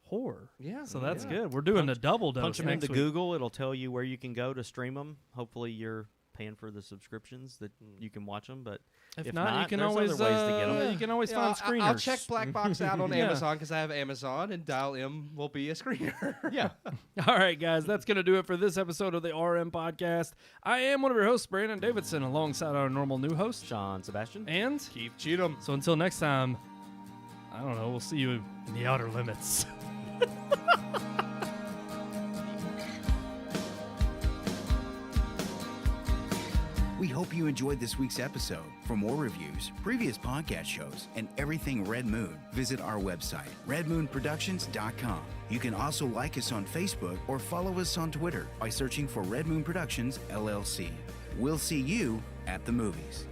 horror. Yeah. So that's good. We're doing a double dose. Punch them next into week. Google. It'll tell you where you can go to stream them. Hopefully you're paying for the subscriptions that you can watch them. But if not, you can there's always other ways to get them. You can always find screeners. I'll check Black Box out on Amazon, because I have Amazon, and Dial M will be a screener. Yeah. All right, guys, that's going to do it for this episode of the RM Podcast. I am one of your hosts, Brandon Davidson, alongside our normal new host, Sean Sebastian. and Keith Cheatham. so until next time, I don't know, we'll see you in the outer limits. We hope you enjoyed this week's episode. For more reviews, previous podcast shows, and everything Red Moon, visit our website, redmoonproductions.com. You can also like us on Facebook or follow us on Twitter by searching for Red Moon Productions, LLC. We'll see you at the movies.